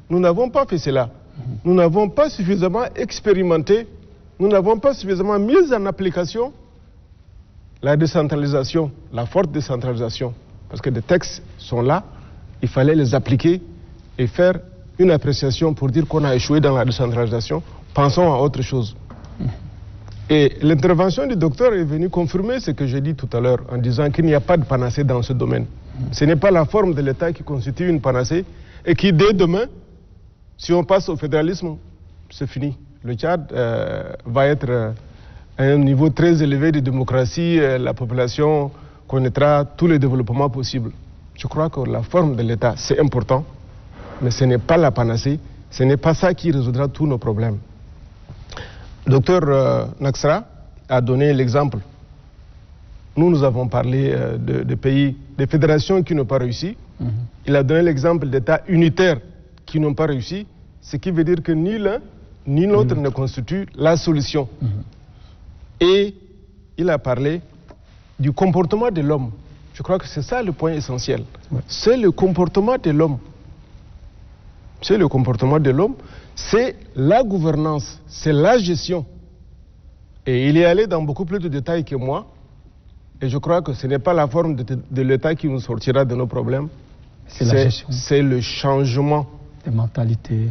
Nous n'avons pas fait cela. Nous n'avons pas suffisamment expérimenté, nous n'avons pas suffisamment mis en application la décentralisation, la forte décentralisation. Parce que des textes sont là, il fallait les appliquer et faire une appréciation pour dire qu'on a échoué dans la décentralisation. Pensons à autre chose. Et l'intervention du docteur est venue confirmer ce que j'ai dit tout à l'heure en disant qu'il n'y a pas de panacée dans ce domaine. Ce n'est pas la forme de l'État qui constitue une panacée et qui, dès demain, si on passe au fédéralisme, c'est fini. Le Tchad va être à un niveau très élevé de démocratie, la population connaîtra tous les développements possibles. Je crois que la forme de l'État, c'est important, mais ce n'est pas la panacée, ce n'est pas ça qui résoudra tous nos problèmes. Docteur Naksra a donné l'exemple. Nous avons parlé de pays, des fédérations qui n'ont pas réussi. Il a donné l'exemple d'États unitaires qui n'ont pas réussi, ce qui veut dire que ni l'un ni l'autre ne constitue la solution. Et il a parlé du comportement de l'homme. Je crois que c'est ça le point essentiel. C'est le comportement de l'homme. C'est le comportement de l'homme, c'est la gouvernance, c'est la gestion. Et il est allé dans beaucoup plus de détails que moi. Et je crois que ce n'est pas la forme de l'État qui nous sortira de nos problèmes. C'est la gestion. C'est le changement. Des mentalités,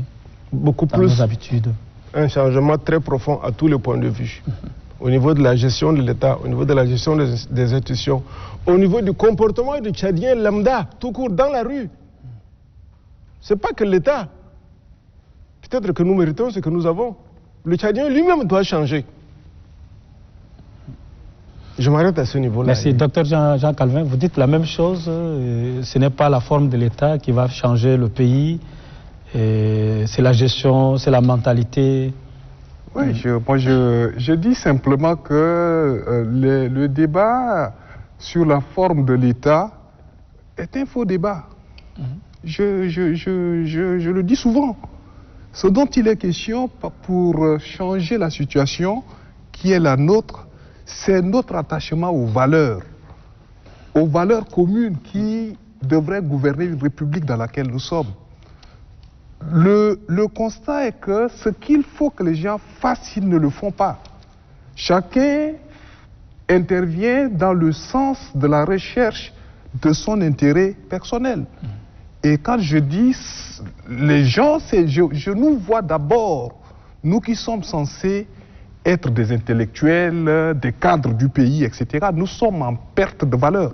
beaucoup dans plus, nos habitudes. Un changement très profond à tous les points de vue. Au niveau de la gestion de l'État, au niveau de la gestion des institutions, au niveau du comportement du Tchadien lambda, tout court, dans la rue. Ce n'est pas que l'État. Peut-être que nous méritons ce que nous avons. Le Tchadien lui-même doit changer. Je m'arrête à ce niveau-là. Merci. Docteur Jean Calvin, vous dites la même chose. Ce n'est pas la forme de l'État qui va changer le pays. C'est la gestion, c'est la mentalité. Oui, je dis simplement que le débat sur la forme de l'État est un faux débat. Je le dis souvent. Ce dont il est question pour changer la situation qui est la nôtre, c'est notre attachement aux valeurs communes qui devraient gouverner une république dans laquelle nous sommes. Le constat est que ce qu'il faut que les gens fassent, ils ne le font pas. Chacun intervient dans le sens de la recherche de son intérêt personnel. Et quand je dis les gens, je nous vois d'abord, nous qui sommes censés être des intellectuels, des cadres du pays, etc., nous sommes en perte de valeur.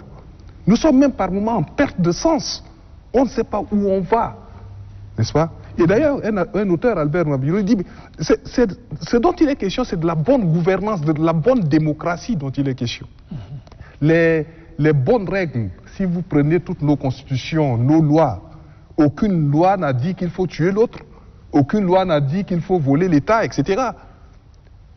Nous sommes même par moments en perte de sens. On ne sait pas où on va, n'est-ce pas? Et d'ailleurs, un auteur, Albert Mabillon, dit, ce dont il est question, c'est de la bonne gouvernance, de la bonne démocratie dont il est question. Les bonnes règles, si vous prenez toutes nos constitutions, nos lois, aucune loi n'a dit qu'il faut tuer l'autre, aucune loi n'a dit qu'il faut voler l'État, etc.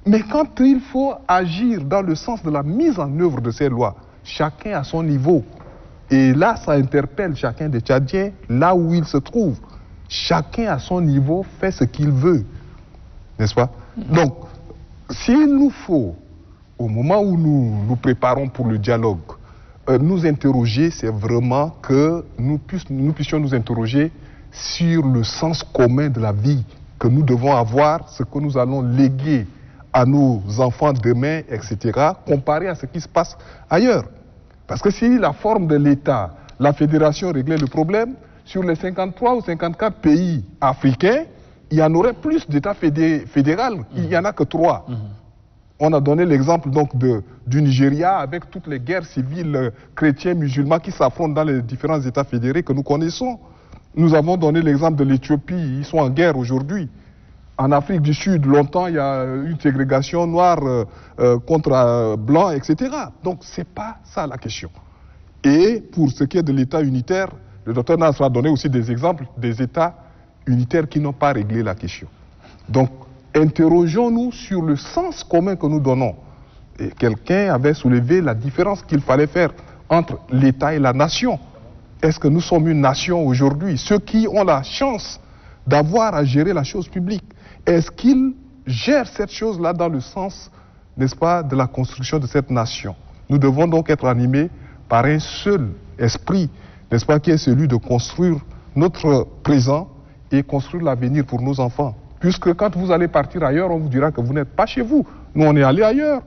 Mais quand il faut agir dans le sens de la mise en œuvre de ces lois, chacun à son niveau, et là ça interpelle chacun des Tchadiens là où il se trouve. Chacun à son niveau fait ce qu'il veut. n'est-ce pas? Donc, s'il nous faut, au moment où nous préparons pour le dialogue, nous interroger, c'est vraiment que nous puissions nous interroger sur le sens commun de la vie que nous devons avoir, ce que nous allons léguer à nos enfants demain, etc., comparé à ce qui se passe ailleurs. Parce que si la forme de l'État, la fédération réglait le problème, sur les 53 ou 54 pays africains, il y en aurait plus d'États fédéral, il n'y en a que 3. On a donné l'exemple donc du Nigeria avec toutes les guerres civiles chrétiens, musulmans qui s'affrontent dans les différents États fédérés que nous connaissons. Nous avons donné l'exemple de l'Éthiopie, ils sont en guerre aujourd'hui. En Afrique du Sud, longtemps, il y a une ségrégation noire contre blanc, etc. Donc, ce n'est pas ça la question. Et pour ce qui est de l'État unitaire, le docteur Nasr a donné aussi des exemples des États unitaires qui n'ont pas réglé la question. Donc, interrogeons-nous sur le sens commun que nous donnons. Et quelqu'un avait soulevé la différence qu'il fallait faire entre l'État et la nation. Est-ce que nous sommes une nation aujourd'hui? Ceux qui ont la chance d'avoir à gérer la chose publique, est-ce qu'ils gèrent cette chose-là dans le sens, n'est-ce pas, de la construction de cette nation? Nous devons donc être animés par un seul esprit, n'est-ce pas, qui est celui de construire notre présent et construire l'avenir pour nos enfants. Puisque quand vous allez partir ailleurs, on vous dira que vous n'êtes pas chez vous. Nous, on est allé ailleurs.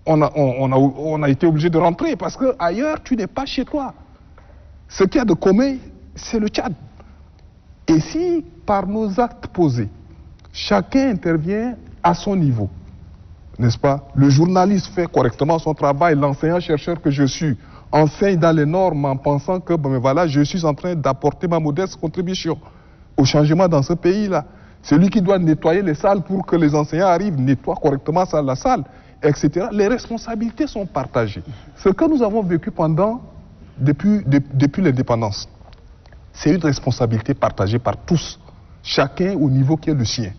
On a été obligé de rentrer parce que ailleurs, tu n'es pas chez toi. Ce qu'il y a de commun, c'est le Tchad. Et si, par nos actes posés, chacun intervient à son niveau, n'est-ce pas? Le journaliste fait correctement son travail, l'enseignant-chercheur que je suis enseigne dans les normes en pensant que, ben voilà, je suis en train d'apporter ma modeste contribution au changement dans ce pays-là. Celui qui doit nettoyer les salles pour que les enseignants arrivent, nettoient correctement la salle, etc. Les responsabilités sont partagées. Ce que nous avons vécu depuis l'indépendance, c'est une responsabilité partagée par tous, chacun au niveau qui est le sien.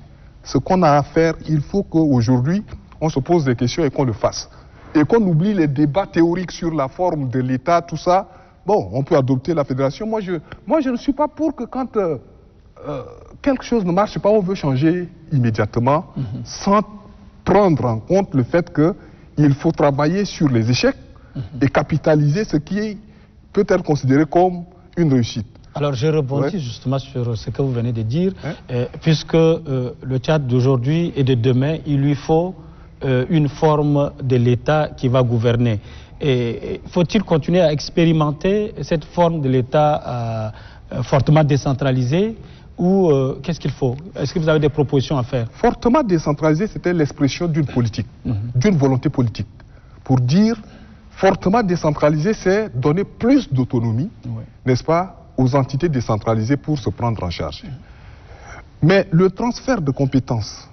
Ce qu'on a à faire, il faut qu'aujourd'hui, on se pose des questions et qu'on le fasse. Et qu'on oublie les débats théoriques sur la forme de l'État, tout ça. Bon, on peut adopter la fédération. Moi, je ne suis pas pour que quand quelque chose ne marche pas, on veut changer immédiatement, sans prendre en compte le fait qu'il faut travailler sur les échecs et capitaliser ce qui peut être considéré comme une réussite. Alors, je rebondis justement sur ce que vous venez de dire, puisque le Tchad d'aujourd'hui et de demain, il lui faut une forme de l'État qui va gouverner. Et faut-il continuer à expérimenter cette forme de l'État fortement décentralisée ou qu'est-ce qu'il faut? Est-ce que vous avez des propositions à faire? Fortement décentralisé, c'était l'expression d'une politique, d'une volonté politique. Pour dire fortement décentralisé, c'est donner plus d'autonomie, n'est-ce pas, aux entités décentralisées pour se prendre en charge. Mais le transfert de compétences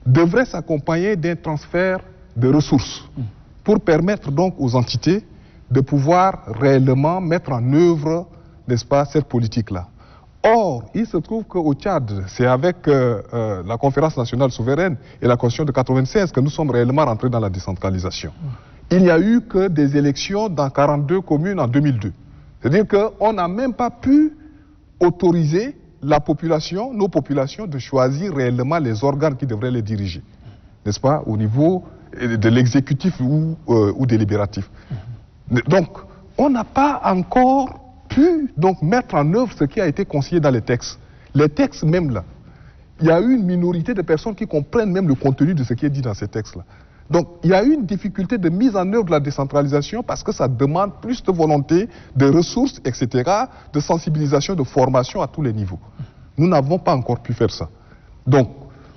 devrait s'accompagner d'un transfert de ressources pour permettre donc aux entités de pouvoir réellement mettre en œuvre, n'est-ce pas, cette politique-là. Or, il se trouve qu'au Tchad, c'est avec la conférence nationale souveraine et la constitution de 96 que nous sommes réellement rentrés dans la décentralisation. Il n'y a eu que des élections dans 42 communes en 2002. C'est-à-dire qu'on n'a même pas pu autoriser la population, nos populations, de choisir réellement les organes qui devraient les diriger, n'est-ce pas, au niveau de l'exécutif ou délibératif. Donc, on n'a pas encore pu donc mettre en œuvre ce qui a été conseillé dans les textes. Les textes même là, il y a eu une minorité de personnes qui comprennent même le contenu de ce qui est dit dans ces textes-là. Donc, il y a eu une difficulté de mise en œuvre de la décentralisation parce que ça demande plus de volonté, de ressources, etc., de sensibilisation, de formation à tous les niveaux. Nous n'avons pas encore pu faire ça. Donc,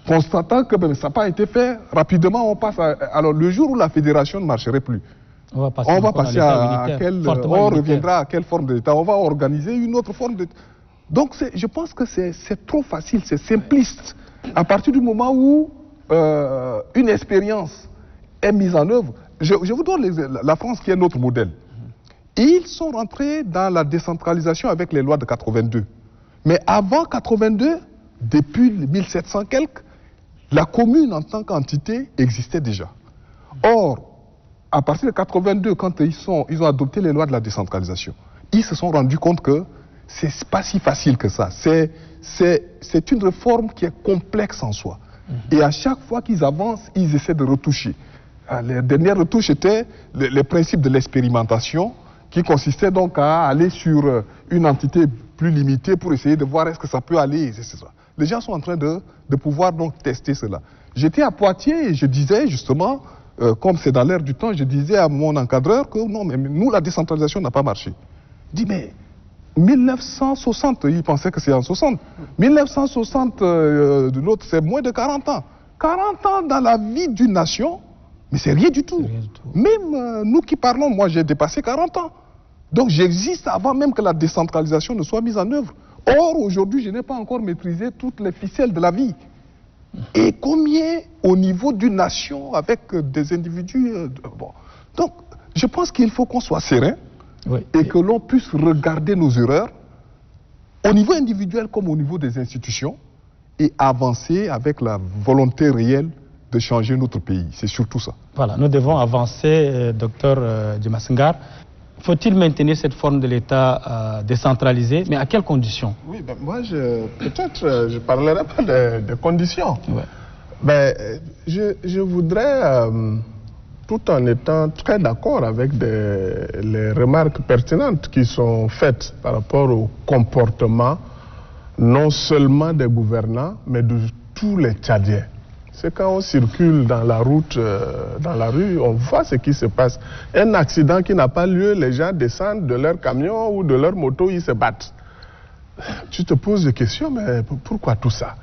constatant que ça n'a pas été fait, rapidement on passe à... Alors, le jour où la fédération ne marcherait plus, on va passer à quelle... On reviendra à quelle forme d'État? On va organiser une autre forme d'État. Donc, je pense que c'est trop facile, c'est simpliste. À partir du moment où une expérience est mise en œuvre, je vous donne la France qui est notre modèle. Ils sont rentrés dans la décentralisation avec les lois de 82. Mais avant 82, depuis 1700 quelques, la commune en tant qu'entité existait déjà. Or, à partir de 82, quand ils ont adopté les lois de la décentralisation, ils se sont rendus compte que c'est pas si facile que ça. C'est une réforme qui est complexe en soi. Et à chaque fois qu'ils avancent, ils essaient de retoucher. Les dernières retouches étaient les principes de l'expérimentation, qui consistait donc à aller sur une entité plus limitée pour essayer de voir est-ce que ça peut aller, etc. Les gens sont en train de pouvoir donc tester cela. J'étais à Poitiers et je disais justement, comme c'est dans l'air du temps, je disais à mon encadreur que non, mais nous, la décentralisation n'a pas marché. Il dit, mais 1960, il pensait que c'est en 60. 1960, de l'autre, c'est moins de 40 ans. 40 ans dans la vie d'une nation, mais c'est rien du tout. Même nous qui parlons, moi j'ai dépassé 40 ans. Donc j'existe avant même que la décentralisation ne soit mise en œuvre. Or, aujourd'hui, je n'ai pas encore maîtrisé toutes les ficelles de la vie. Et combien au niveau d'une nation avec des individus... bon. Donc, je pense qu'il faut qu'on soit serein et que l'on puisse regarder nos erreurs au niveau individuel comme au niveau des institutions et avancer avec la volonté réelle de changer notre pays. C'est surtout ça. Voilà, nous devons avancer, docteur Djimasengar. Faut-il maintenir cette forme de l'État décentralisé, mais à quelles conditions? Oui, ben moi, peut-être, je ne parlerai pas des conditions. Ben, je voudrais, tout en étant très d'accord avec les remarques pertinentes qui sont faites par rapport au comportement, non seulement des gouvernants, mais de tous les Tchadiens. C'est quand on circule dans la route, dans la rue, on voit ce qui se passe. Un accident qui n'a pas lieu, les gens descendent de leur camion ou de leur moto, ils se battent. Tu te poses des questions, mais pourquoi tout ça?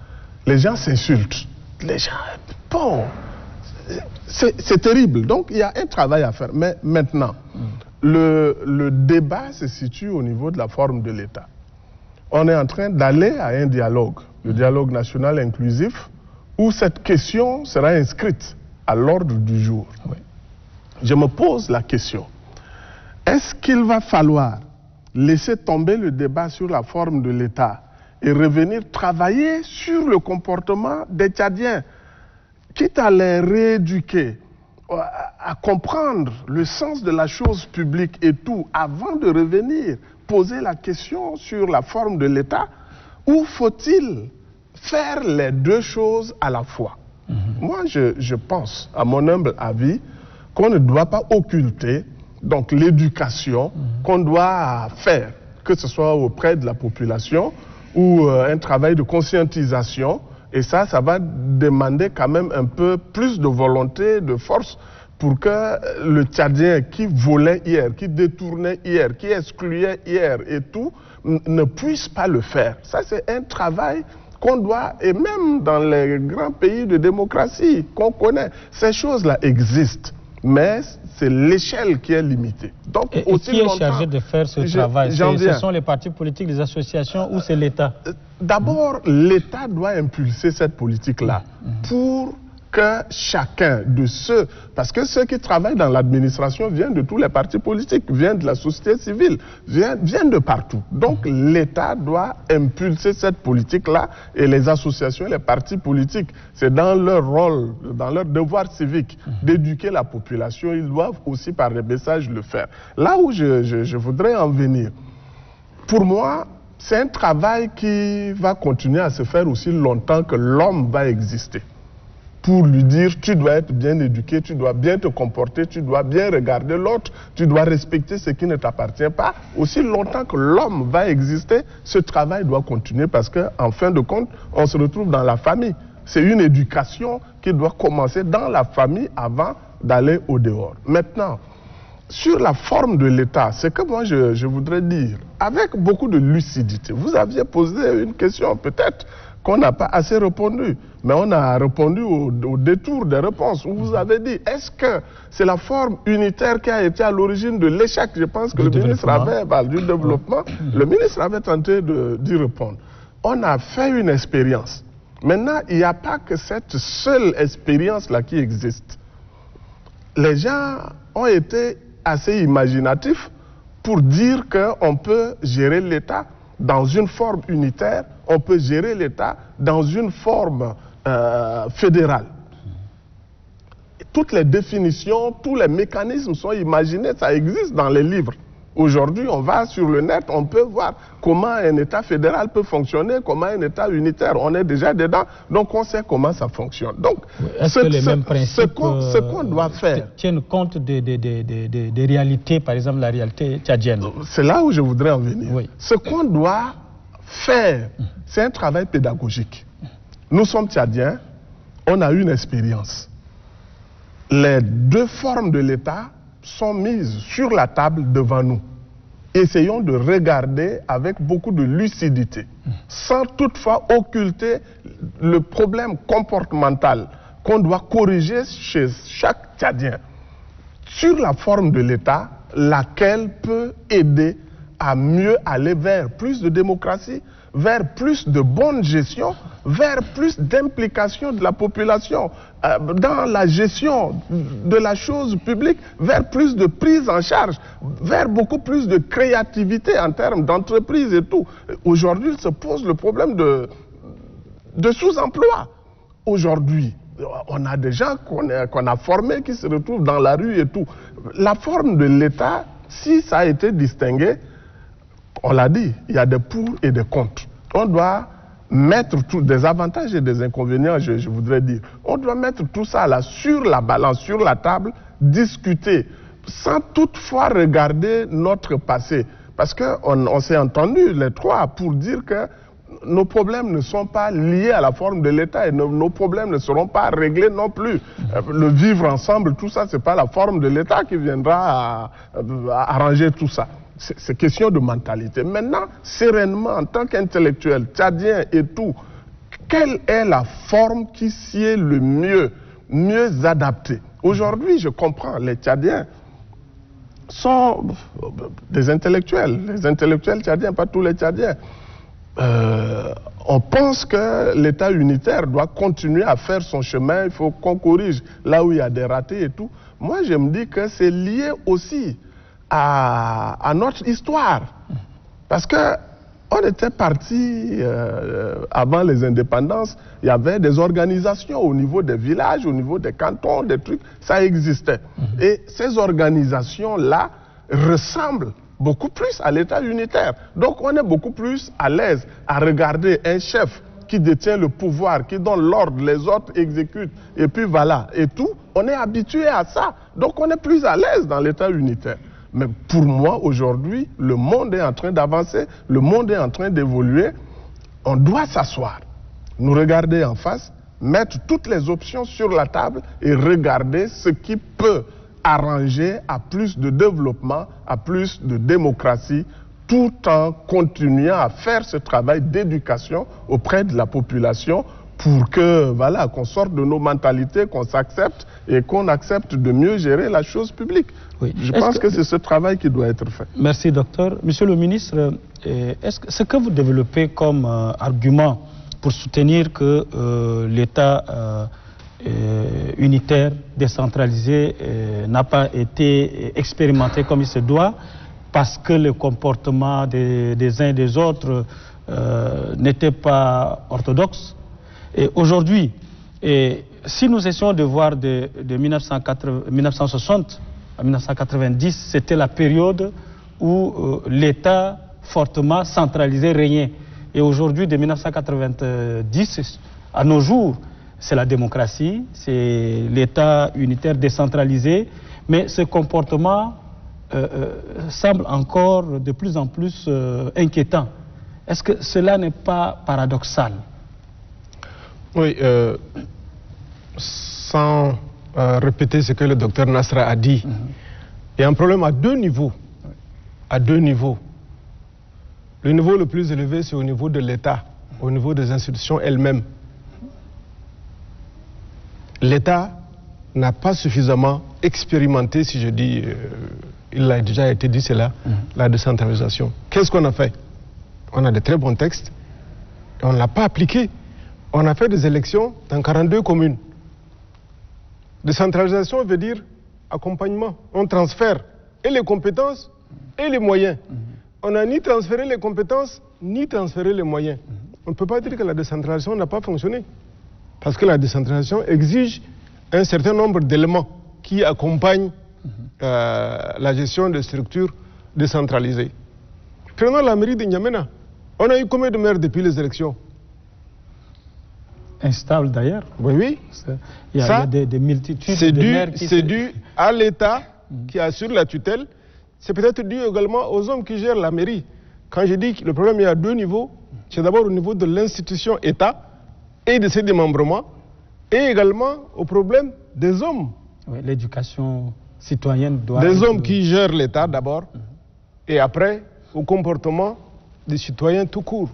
Les gens s'insultent. Les gens... Bon, c'est terrible. Donc, il y a un travail à faire. Mais maintenant, le débat se situe au niveau de la forme de l'État. On est en train d'aller à un dialogue, le dialogue national inclusif, où cette question sera inscrite à l'ordre du jour. Je me pose la question, est-ce qu'il va falloir laisser tomber le débat sur la forme de l'État et revenir travailler sur le comportement des Tchadiens, quitte à les rééduquer, à comprendre le sens de la chose publique et tout, avant de revenir poser la question sur la forme de l'État, ou faut-il faire les deux choses à la fois? Moi, je pense, à mon humble avis, qu'on ne doit pas occulter donc l'éducation qu'on doit faire, que ce soit auprès de la population ou un travail de conscientisation. Et ça va demander quand même un peu plus de volonté, de force, pour que le Tchadien qui volait hier, qui détournait hier, qui excluait hier et tout, ne puisse pas le faire. Ça, c'est un travail qu'on doit, et même dans les grands pays de démocratie qu'on connaît, ces choses-là existent, mais c'est l'échelle qui est limitée. Donc, et qui est chargé de faire ce travail? Ce sont les partis politiques, les associations ou c'est l'État? D'abord, l'État doit impulser cette politique-là pour que chacun de ceux, parce que ceux qui travaillent dans l'administration viennent de tous les partis politiques, viennent de la société civile, viennent de partout. Donc l'État doit impulser cette politique-là et les associations, les partis politiques, c'est dans leur rôle, dans leur devoir civique d'éduquer la population, ils doivent aussi par les messages le faire. Là où je voudrais en venir, pour moi, c'est un travail qui va continuer à se faire aussi longtemps que l'homme va exister. Pour lui dire, tu dois être bien éduqué, tu dois bien te comporter, tu dois bien regarder l'autre, tu dois respecter ce qui ne t'appartient pas. Aussi longtemps que l'homme va exister, ce travail doit continuer parce qu'en fin de compte, on se retrouve dans la famille. C'est une éducation qui doit commencer dans la famille avant d'aller au dehors. Maintenant, sur la forme de l'État, c'est que moi je voudrais dire, avec beaucoup de lucidité, vous aviez posé une question peut-être qu'on n'a pas assez répondu, mais on a répondu au détour des réponses. Vous avez dit, est-ce que c'est la forme unitaire qui a été à l'origine de l'échec? Je pense que le ministre avait, du développement, le ministre avait tenté d'y répondre. On a fait une expérience. Maintenant, il n'y a pas que cette seule expérience-là qui existe. Les gens ont été assez imaginatifs pour dire qu'on peut gérer l'État dans une forme unitaire, on peut gérer l'État dans une forme fédérale. Toutes les définitions, tous les mécanismes sont imaginés, ça existe dans les livres. Aujourd'hui, on va sur le net, on peut voir comment un État fédéral peut fonctionner, comment un État unitaire. On est déjà dedans, donc on sait comment ça fonctionne. Donc, est-ce que les mêmes principes ce qu'on doit faire tiennent compte des réalités, par exemple la réalité tchadienne? C'est là où je voudrais en venir. Oui. Ce qu'on doit faire, c'est un travail pédagogique. Nous sommes Tchadiens, on a une expérience. Les deux formes de l'État sont mises sur la table devant nous. Essayons de regarder avec beaucoup de lucidité, sans toutefois occulter le problème comportemental qu'on doit corriger chez chaque Tchadien. Sur la forme de l'État, laquelle peut aider à mieux aller vers plus de démocratie, vers plus de bonne gestion, vers plus d'implication de la population dans la gestion de la chose publique, vers plus de prise en charge, vers beaucoup plus de créativité en termes d'entreprise et tout. Aujourd'hui, il se pose le problème de sous-emploi. Aujourd'hui, on a des gens qu'on a formés qui se retrouvent dans la rue et tout. La forme de l'État, si ça a été distingué, on l'a dit, il y a des pour et des contre. On doit mettre des avantages et des inconvénients, je voudrais dire. On doit mettre tout ça là sur la balance, sur la table, discuter, sans toutefois regarder notre passé. Parce qu'on s'est entendu les trois pour dire que nos problèmes ne sont pas liés à la forme de l'État et nos problèmes ne seront pas réglés non plus. Le vivre ensemble, tout ça, ce n'est pas la forme de l'État qui viendra à arranger tout ça. C'est question de mentalité. Maintenant, sereinement, en tant qu'intellectuel, tchadien et tout, quelle est la forme qui s'y est le mieux adaptée? Aujourd'hui, je comprends, les Tchadiens sont des intellectuels. Les intellectuels tchadiens, pas tous les Tchadiens. On pense que l'État unitaire doit continuer à faire son chemin, il faut qu'on corrige là où il y a des ratés et tout. Moi, je me dis que c'est lié aussi à notre histoire. Parce que on était parti, avant les indépendances, il y avait des organisations au niveau des villages, au niveau des cantons, des trucs, ça existait. Et ces organisations-là ressemblent beaucoup plus à l'État unitaire. Donc on est beaucoup plus à l'aise à regarder un chef qui détient le pouvoir, qui donne l'ordre, les autres exécutent, et puis voilà, et tout. On est habitué à ça. Donc on est plus à l'aise dans l'État unitaire. Mais pour moi, aujourd'hui, le monde est en train d'avancer, le monde est en train d'évoluer. On doit s'asseoir, nous regarder en face, mettre toutes les options sur la table et regarder ce qui peut arranger à plus de développement, à plus de démocratie, tout en continuant à faire ce travail d'éducation auprès de la population pour que, voilà, qu'on sorte de nos mentalités, qu'on s'accepte et qu'on accepte de mieux gérer la chose publique. Oui. Je pense que c'est ce travail qui doit être fait. Merci, docteur. Monsieur le ministre, ce que vous développez comme argument pour soutenir que l'État unitaire, décentralisé, n'a pas été expérimenté comme il se doit, parce que le comportement des uns et des autres n'était pas orthodoxe. Et aujourd'hui, si nous essayons de voir de 1960 à 1990, c'était la période où l'État fortement centralisé régnait. Et aujourd'hui, de 1990 à nos jours, c'est la démocratie, c'est l'État unitaire décentralisé, mais ce comportement semble encore de plus en plus inquiétant. Est-ce que cela n'est pas paradoxal? Oui, sans répéter ce que le docteur Nasra a dit, il y a un problème à deux niveaux. À deux niveaux. Le niveau le plus élevé, c'est au niveau de l'État, au niveau des institutions elles-mêmes. L'État n'a pas suffisamment expérimenté, si je dis, il a déjà été dit cela, la décentralisation. Qu'est-ce qu'on a fait? On a de très bons textes et on ne l'a pas appliqué. On a fait des élections dans 42 communes. Décentralisation veut dire accompagnement. On transfère et les compétences et les moyens. On n'a ni transféré les compétences, ni transféré les moyens. On ne peut pas dire que la décentralisation n'a pas fonctionné. Parce que la décentralisation exige un certain nombre d'éléments qui accompagnent la gestion des structures décentralisé. Prenons la mairie de N'Djamena. On a eu combien de maires depuis les élections? Instable d'ailleurs. Oui, oui. Il y a des multitudes de maires qui... C'est dû à l'État qui assure la tutelle. C'est peut-être dû également aux hommes qui gèrent la mairie. Quand je dis que le problème est à deux niveaux, c'est d'abord au niveau de l'institution État et de ses démembrements, et également au problème des hommes. Oui, l'éducation citoyenne doit... Des hommes qui gèrent l'État d'abord, et après au comportement des citoyens tout court.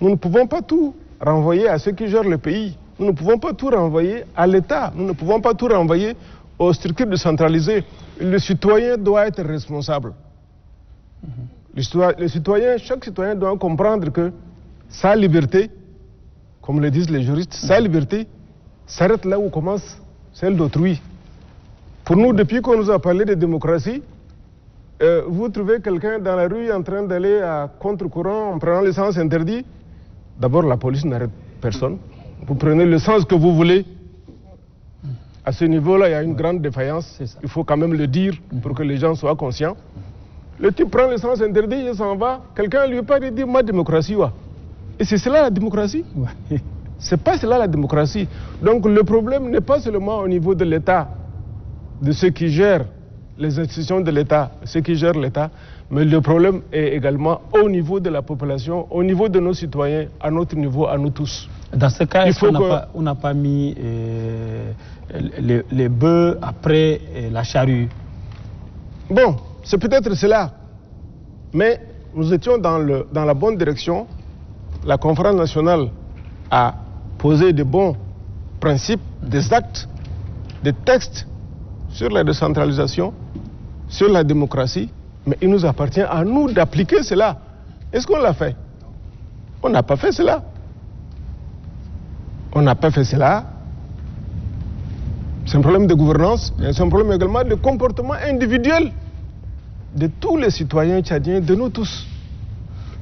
Nous ne pouvons pas tout renvoyer à ceux qui gèrent le pays. Nous ne pouvons pas tout renvoyer à l'État. Nous ne pouvons pas tout renvoyer aux structures décentralisées. Le citoyen doit être responsable. Le citoyen, chaque citoyen doit comprendre que sa liberté, comme le disent les juristes, sa liberté s'arrête là où commence celle d'autrui. Pour nous, depuis qu'on nous a parlé de démocratie, vous trouvez quelqu'un dans la rue en train d'aller à contre-courant en prenant le sens interdit. D'abord, la police n'arrête personne. Vous prenez le sens que vous voulez. À ce niveau-là, il y a une grande défaillance. Il faut quand même le dire pour que les gens soient conscients. Le type prend le sens interdit, il s'en va. Quelqu'un lui parle, il dit ma démocratie. Ouais. Et c'est cela la démocratie? Ouais. C'est pas cela la démocratie. Donc le problème n'est pas seulement au niveau de l'État, de ceux qui gèrent les institutions de l'État, ceux qui gèrent l'État, mais le problème est également au niveau de la population, au niveau de nos citoyens, à notre niveau, à nous tous. Dans ce cas, est-ce qu'on n'a pas mis les bœufs après la charrue? Bon, c'est peut-être cela, mais nous étions dans la bonne direction. La conférence nationale a posé de bons principes, des actes, des textes sur la décentralisation, sur la démocratie, mais il nous appartient à nous d'appliquer cela. Est-ce qu'on l'a fait? On n'a pas fait cela. On n'a pas fait cela. C'est un problème de gouvernance, et c'est un problème également de comportement individuel de tous les citoyens tchadiens, de nous tous.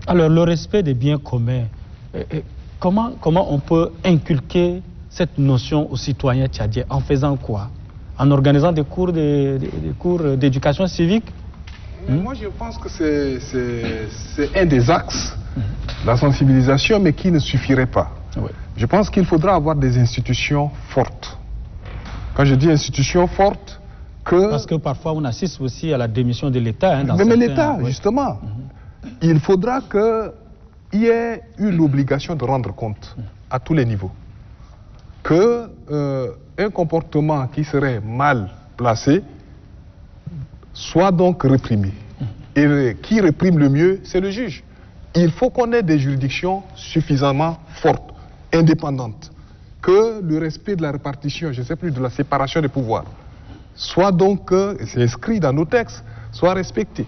Alors, le respect des biens communs, comment on peut inculquer cette notion aux citoyens tchadiens? En faisant quoi? En organisant des cours d'éducation civique? Moi, je pense que c'est un des axes, la sensibilisation, mais qui ne suffirait pas. Oui. Je pense qu'il faudra avoir des institutions fortes. Quand je dis institutions fortes, parce que parfois on assiste aussi à la démission de l'État. Mais l'État, justement, il faudra qu'il y ait une obligation de rendre compte à tous les niveaux. Un comportement qui serait mal placé soit donc réprimé. Et qui réprime le mieux, c'est le juge. Il faut qu'on ait des juridictions suffisamment fortes, indépendantes, que le respect de la répartition, je ne sais plus, de la séparation des pouvoirs, soit donc, c'est inscrit dans nos textes, soit respecté,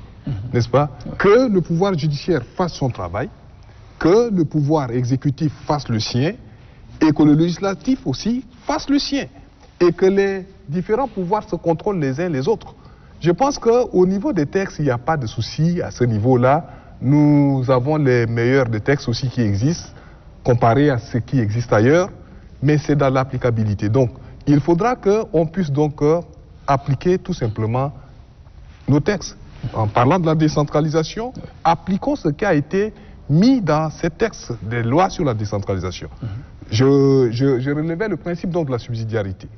n'est-ce pas? Que le pouvoir judiciaire fasse son travail, que le pouvoir exécutif fasse le sien, et que le législatif aussi fasse le sien, et que les différents pouvoirs se contrôlent les uns les autres. Je pense qu'au niveau des textes, il n'y a pas de souci à ce niveau-là. Nous avons les meilleurs des textes aussi qui existent, comparés à ce qui existe ailleurs, mais c'est dans l'applicabilité. Donc, il faudra qu'on puisse donc appliquer tout simplement nos textes. En parlant de la décentralisation, appliquons ce qui a été mis dans ces textes des lois sur la décentralisation. Je relevais le principe donc de la subsidiarité.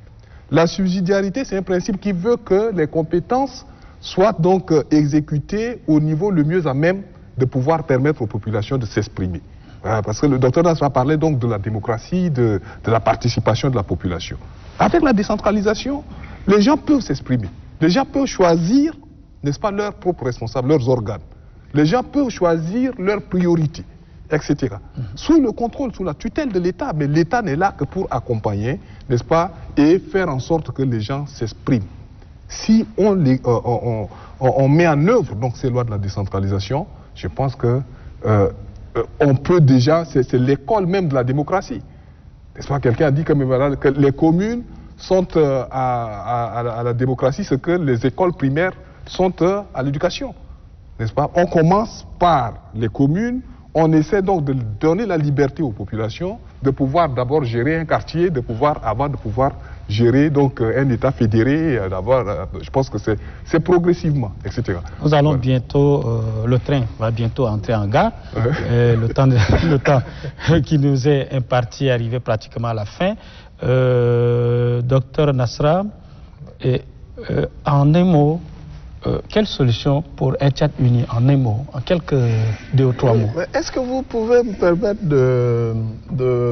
La subsidiarité, c'est un principe qui veut que les compétences soient donc exécutées au niveau le mieux à même de pouvoir permettre aux populations de s'exprimer. Parce que le docteur Nasra parlait donc de la démocratie, de la participation de la population. Avec la décentralisation, les gens peuvent s'exprimer. Les gens peuvent choisir, n'est-ce pas, leurs propres responsables, leurs organes. Les gens peuvent choisir leurs priorités, etc. Sous le contrôle, sous la tutelle de l'État. Mais l'État n'est là que pour accompagner, n'est-ce pas, et faire en sorte que les gens s'expriment. Si on met en œuvre donc ces lois de la décentralisation, je pense que on peut déjà, c'est l'école même de la démocratie. N'est-ce pas? Quelqu'un a dit que les communes sont à la démocratie ce que les écoles primaires sont à l'éducation. N'est-ce pas? On commence par les communes, on essaie donc de donner la liberté aux populations de pouvoir d'abord gérer un quartier, avant de pouvoir gérer donc un État fédéré, je pense que c'est progressivement, etc. Nous allons bientôt, le train va bientôt entrer en gare. Le temps qui nous est imparti est arrivé pratiquement à la fin. Docteur Nasra, en un mot, quelle solution pour un Tchad uni en un mot, en quelques 2 ou 3 mots? Est-ce que vous pouvez me permettre de...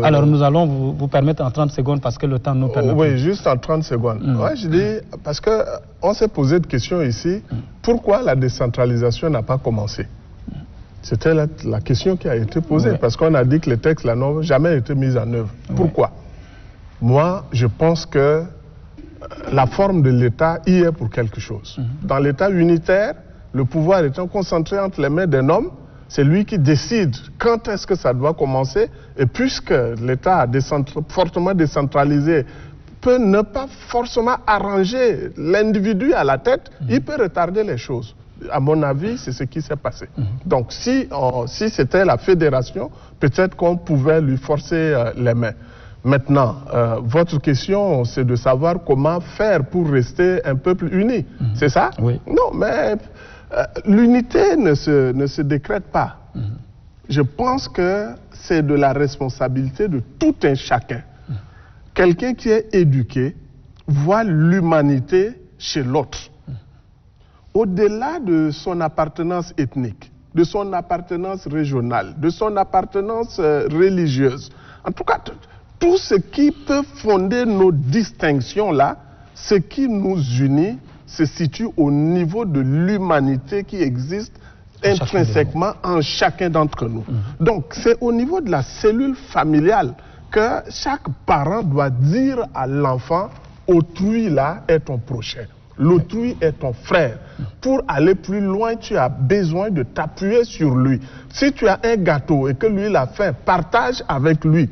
Alors nous allons vous permettre en 30 secondes parce que le temps nous permet. Oui, juste en 30 secondes. Ouais, je dis, parce qu'on s'est posé de questions ici, pourquoi la décentralisation n'a pas commencé? C'était la question qui a été posée, parce qu'on a dit que les textes n'ont jamais été mis en œuvre. Pourquoi? Moi, je pense que la forme de l'État y est pour quelque chose. Dans l'État unitaire, le pouvoir étant concentré entre les mains d'un homme, c'est lui qui décide quand est-ce que ça doit commencer. Et puisque l'État fortement décentralisé peut ne pas forcément arranger l'individu à la tête, il peut retarder les choses. À mon avis, c'est ce qui s'est passé. Donc si c'était la fédération, peut-être qu'on pouvait lui forcer les mains. Maintenant, votre question, c'est de savoir comment faire pour rester un peuple uni. C'est ça? Oui. Non, mais l'unité ne se décrète pas. Je pense que c'est de la responsabilité de tout un chacun. Quelqu'un qui est éduqué voit l'humanité chez l'autre. Au-delà de son appartenance ethnique, de son appartenance régionale, de son appartenance religieuse, en tout cas, tout ce qui peut fonder nos distinctions-là, ce qui nous unit, se situe au niveau de l'humanité qui existe intrinsèquement en chacun d'entre nous. Donc, c'est au niveau de la cellule familiale que chaque parent doit dire à l'enfant, autrui là est ton prochain. L'autrui est ton frère. Pour aller plus loin, tu as besoin de t'appuyer sur lui. Si tu as un gâteau et que lui il a faim, partage avec lui.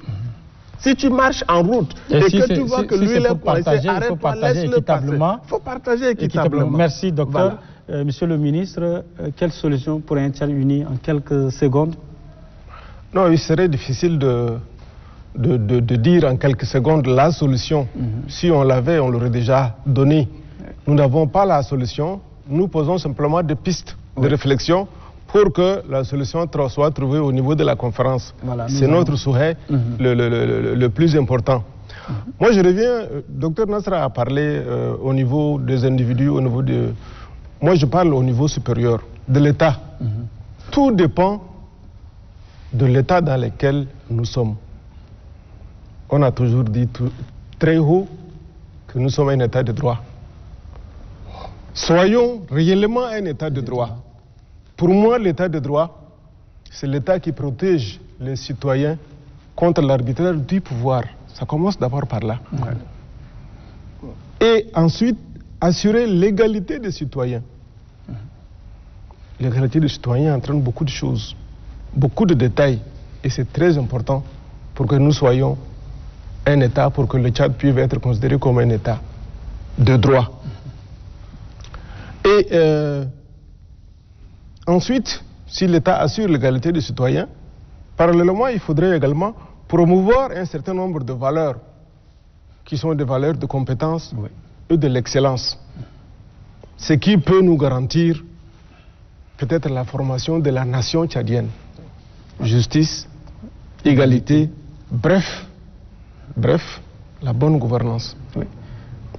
Si tu marches en route et que tu vois que lui il est coincé, arrête-toi, laisse-le passer. Il faut partager équitablement. Merci, docteur. Voilà. Monsieur le ministre, quelle solution pour un Tchad uni en quelques secondes? Non, il serait difficile de dire en quelques secondes la solution. Si on l'avait, on l'aurait déjà donnée. Nous n'avons pas la solution. Nous posons simplement des pistes de réflexion pour que la solution soit trouvée au niveau de la conférence. Voilà, c'est notre souhait le plus important. Moi, je reviens, docteur Nasra a parlé au niveau des individus, au niveau de... Moi, je parle au niveau supérieur, de l'État. Tout dépend de l'État dans lequel nous sommes. On a toujours dit très haut que nous sommes un État de droit. Soyons réellement un État de droit. Pour moi, l'État de droit, c'est l'État qui protège les citoyens contre l'arbitraire du pouvoir. Ça commence d'abord par là. Et ensuite, assurer l'égalité des citoyens. L'égalité des citoyens entraîne beaucoup de choses, beaucoup de détails. Et c'est très important pour que nous soyons un État, pour que le Tchad puisse être considéré comme un État de droit. Et ensuite, si l'État assure l'égalité des citoyens, parallèlement, il faudrait également promouvoir un certain nombre de valeurs qui sont des valeurs de compétence et de l'excellence. Ce qui peut nous garantir peut-être la formation de la nation tchadienne. Justice, égalité, bref, la bonne gouvernance.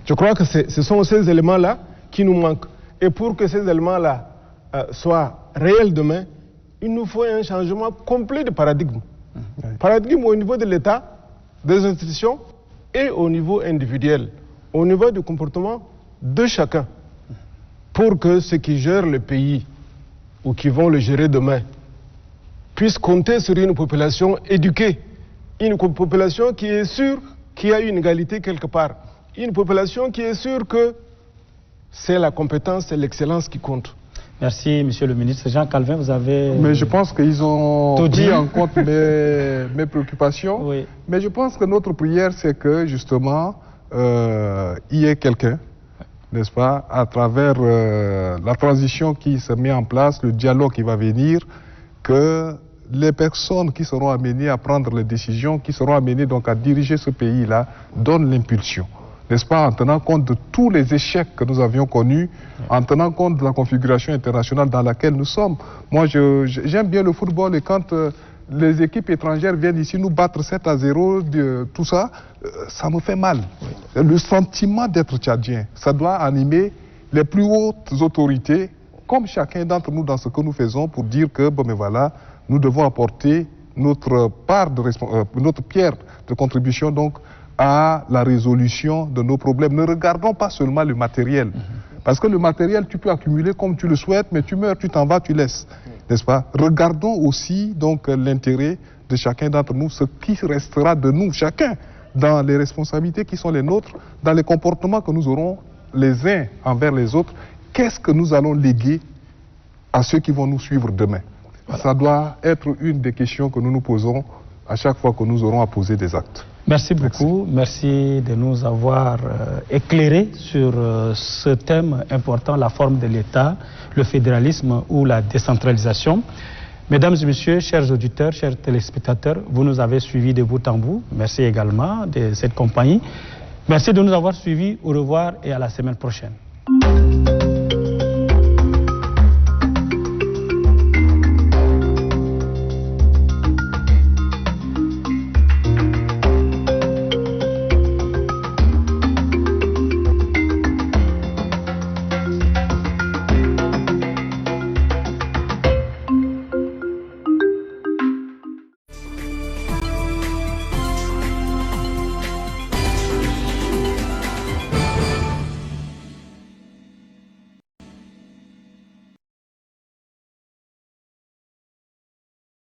Je crois que ce sont ces éléments-là qui nous manquent. Et pour que ces éléments-là soient réels demain, il nous faut un changement complet de paradigme. Paradigme au niveau de l'État, des institutions et au niveau individuel, au niveau du comportement de chacun. Pour que ceux qui gèrent le pays ou qui vont le gérer demain puissent compter sur une population éduquée, une population qui est sûre qu'il y a une égalité quelque part, une population qui est sûre que c'est la compétence, c'est l'excellence qui compte. Merci, monsieur le ministre. Jean Calvin, vous avez... Mais je pense qu'ils ont pris en compte mes préoccupations. Oui. Mais je pense que notre prière, c'est que, justement, il y ait quelqu'un, n'est-ce pas, à travers la transition qui se met en place, le dialogue qui va venir, que les personnes qui seront amenées à prendre les décisions, qui seront amenées donc à diriger ce pays-là, donnent l'impulsion. n'est-ce pas, en tenant compte de tous les échecs que nous avions connus, en tenant compte de la configuration internationale dans laquelle nous sommes. Moi, j'aime bien le football et quand les équipes étrangères viennent ici nous battre 7-0, tout ça, ça me fait mal. Le sentiment d'être tchadien, ça doit animer les plus hautes autorités, comme chacun d'entre nous dans ce que nous faisons, pour dire que, bon, mais voilà, nous devons apporter notre notre pierre de contribution donc à la résolution de nos problèmes. Ne regardons pas seulement le matériel. Parce que le matériel, tu peux accumuler comme tu le souhaites, mais tu meurs, tu t'en vas, tu laisses. N'est-ce pas? Regardons aussi donc l'intérêt de chacun d'entre nous, ce qui restera de nous, chacun, dans les responsabilités qui sont les nôtres, dans les comportements que nous aurons les uns envers les autres. Qu'est-ce que nous allons léguer à ceux qui vont nous suivre demain? Voilà. Ça doit être une des questions que nous nous posons à chaque fois que nous aurons à poser des actes. Merci beaucoup. Merci de nous avoir éclairés sur ce thème important, la forme de l'État, le fédéralisme ou la décentralisation. Mesdames et messieurs, chers auditeurs, chers téléspectateurs, vous nous avez suivis de bout en bout. Merci également de cette compagnie. Merci de nous avoir suivis. Au revoir et à la semaine prochaine.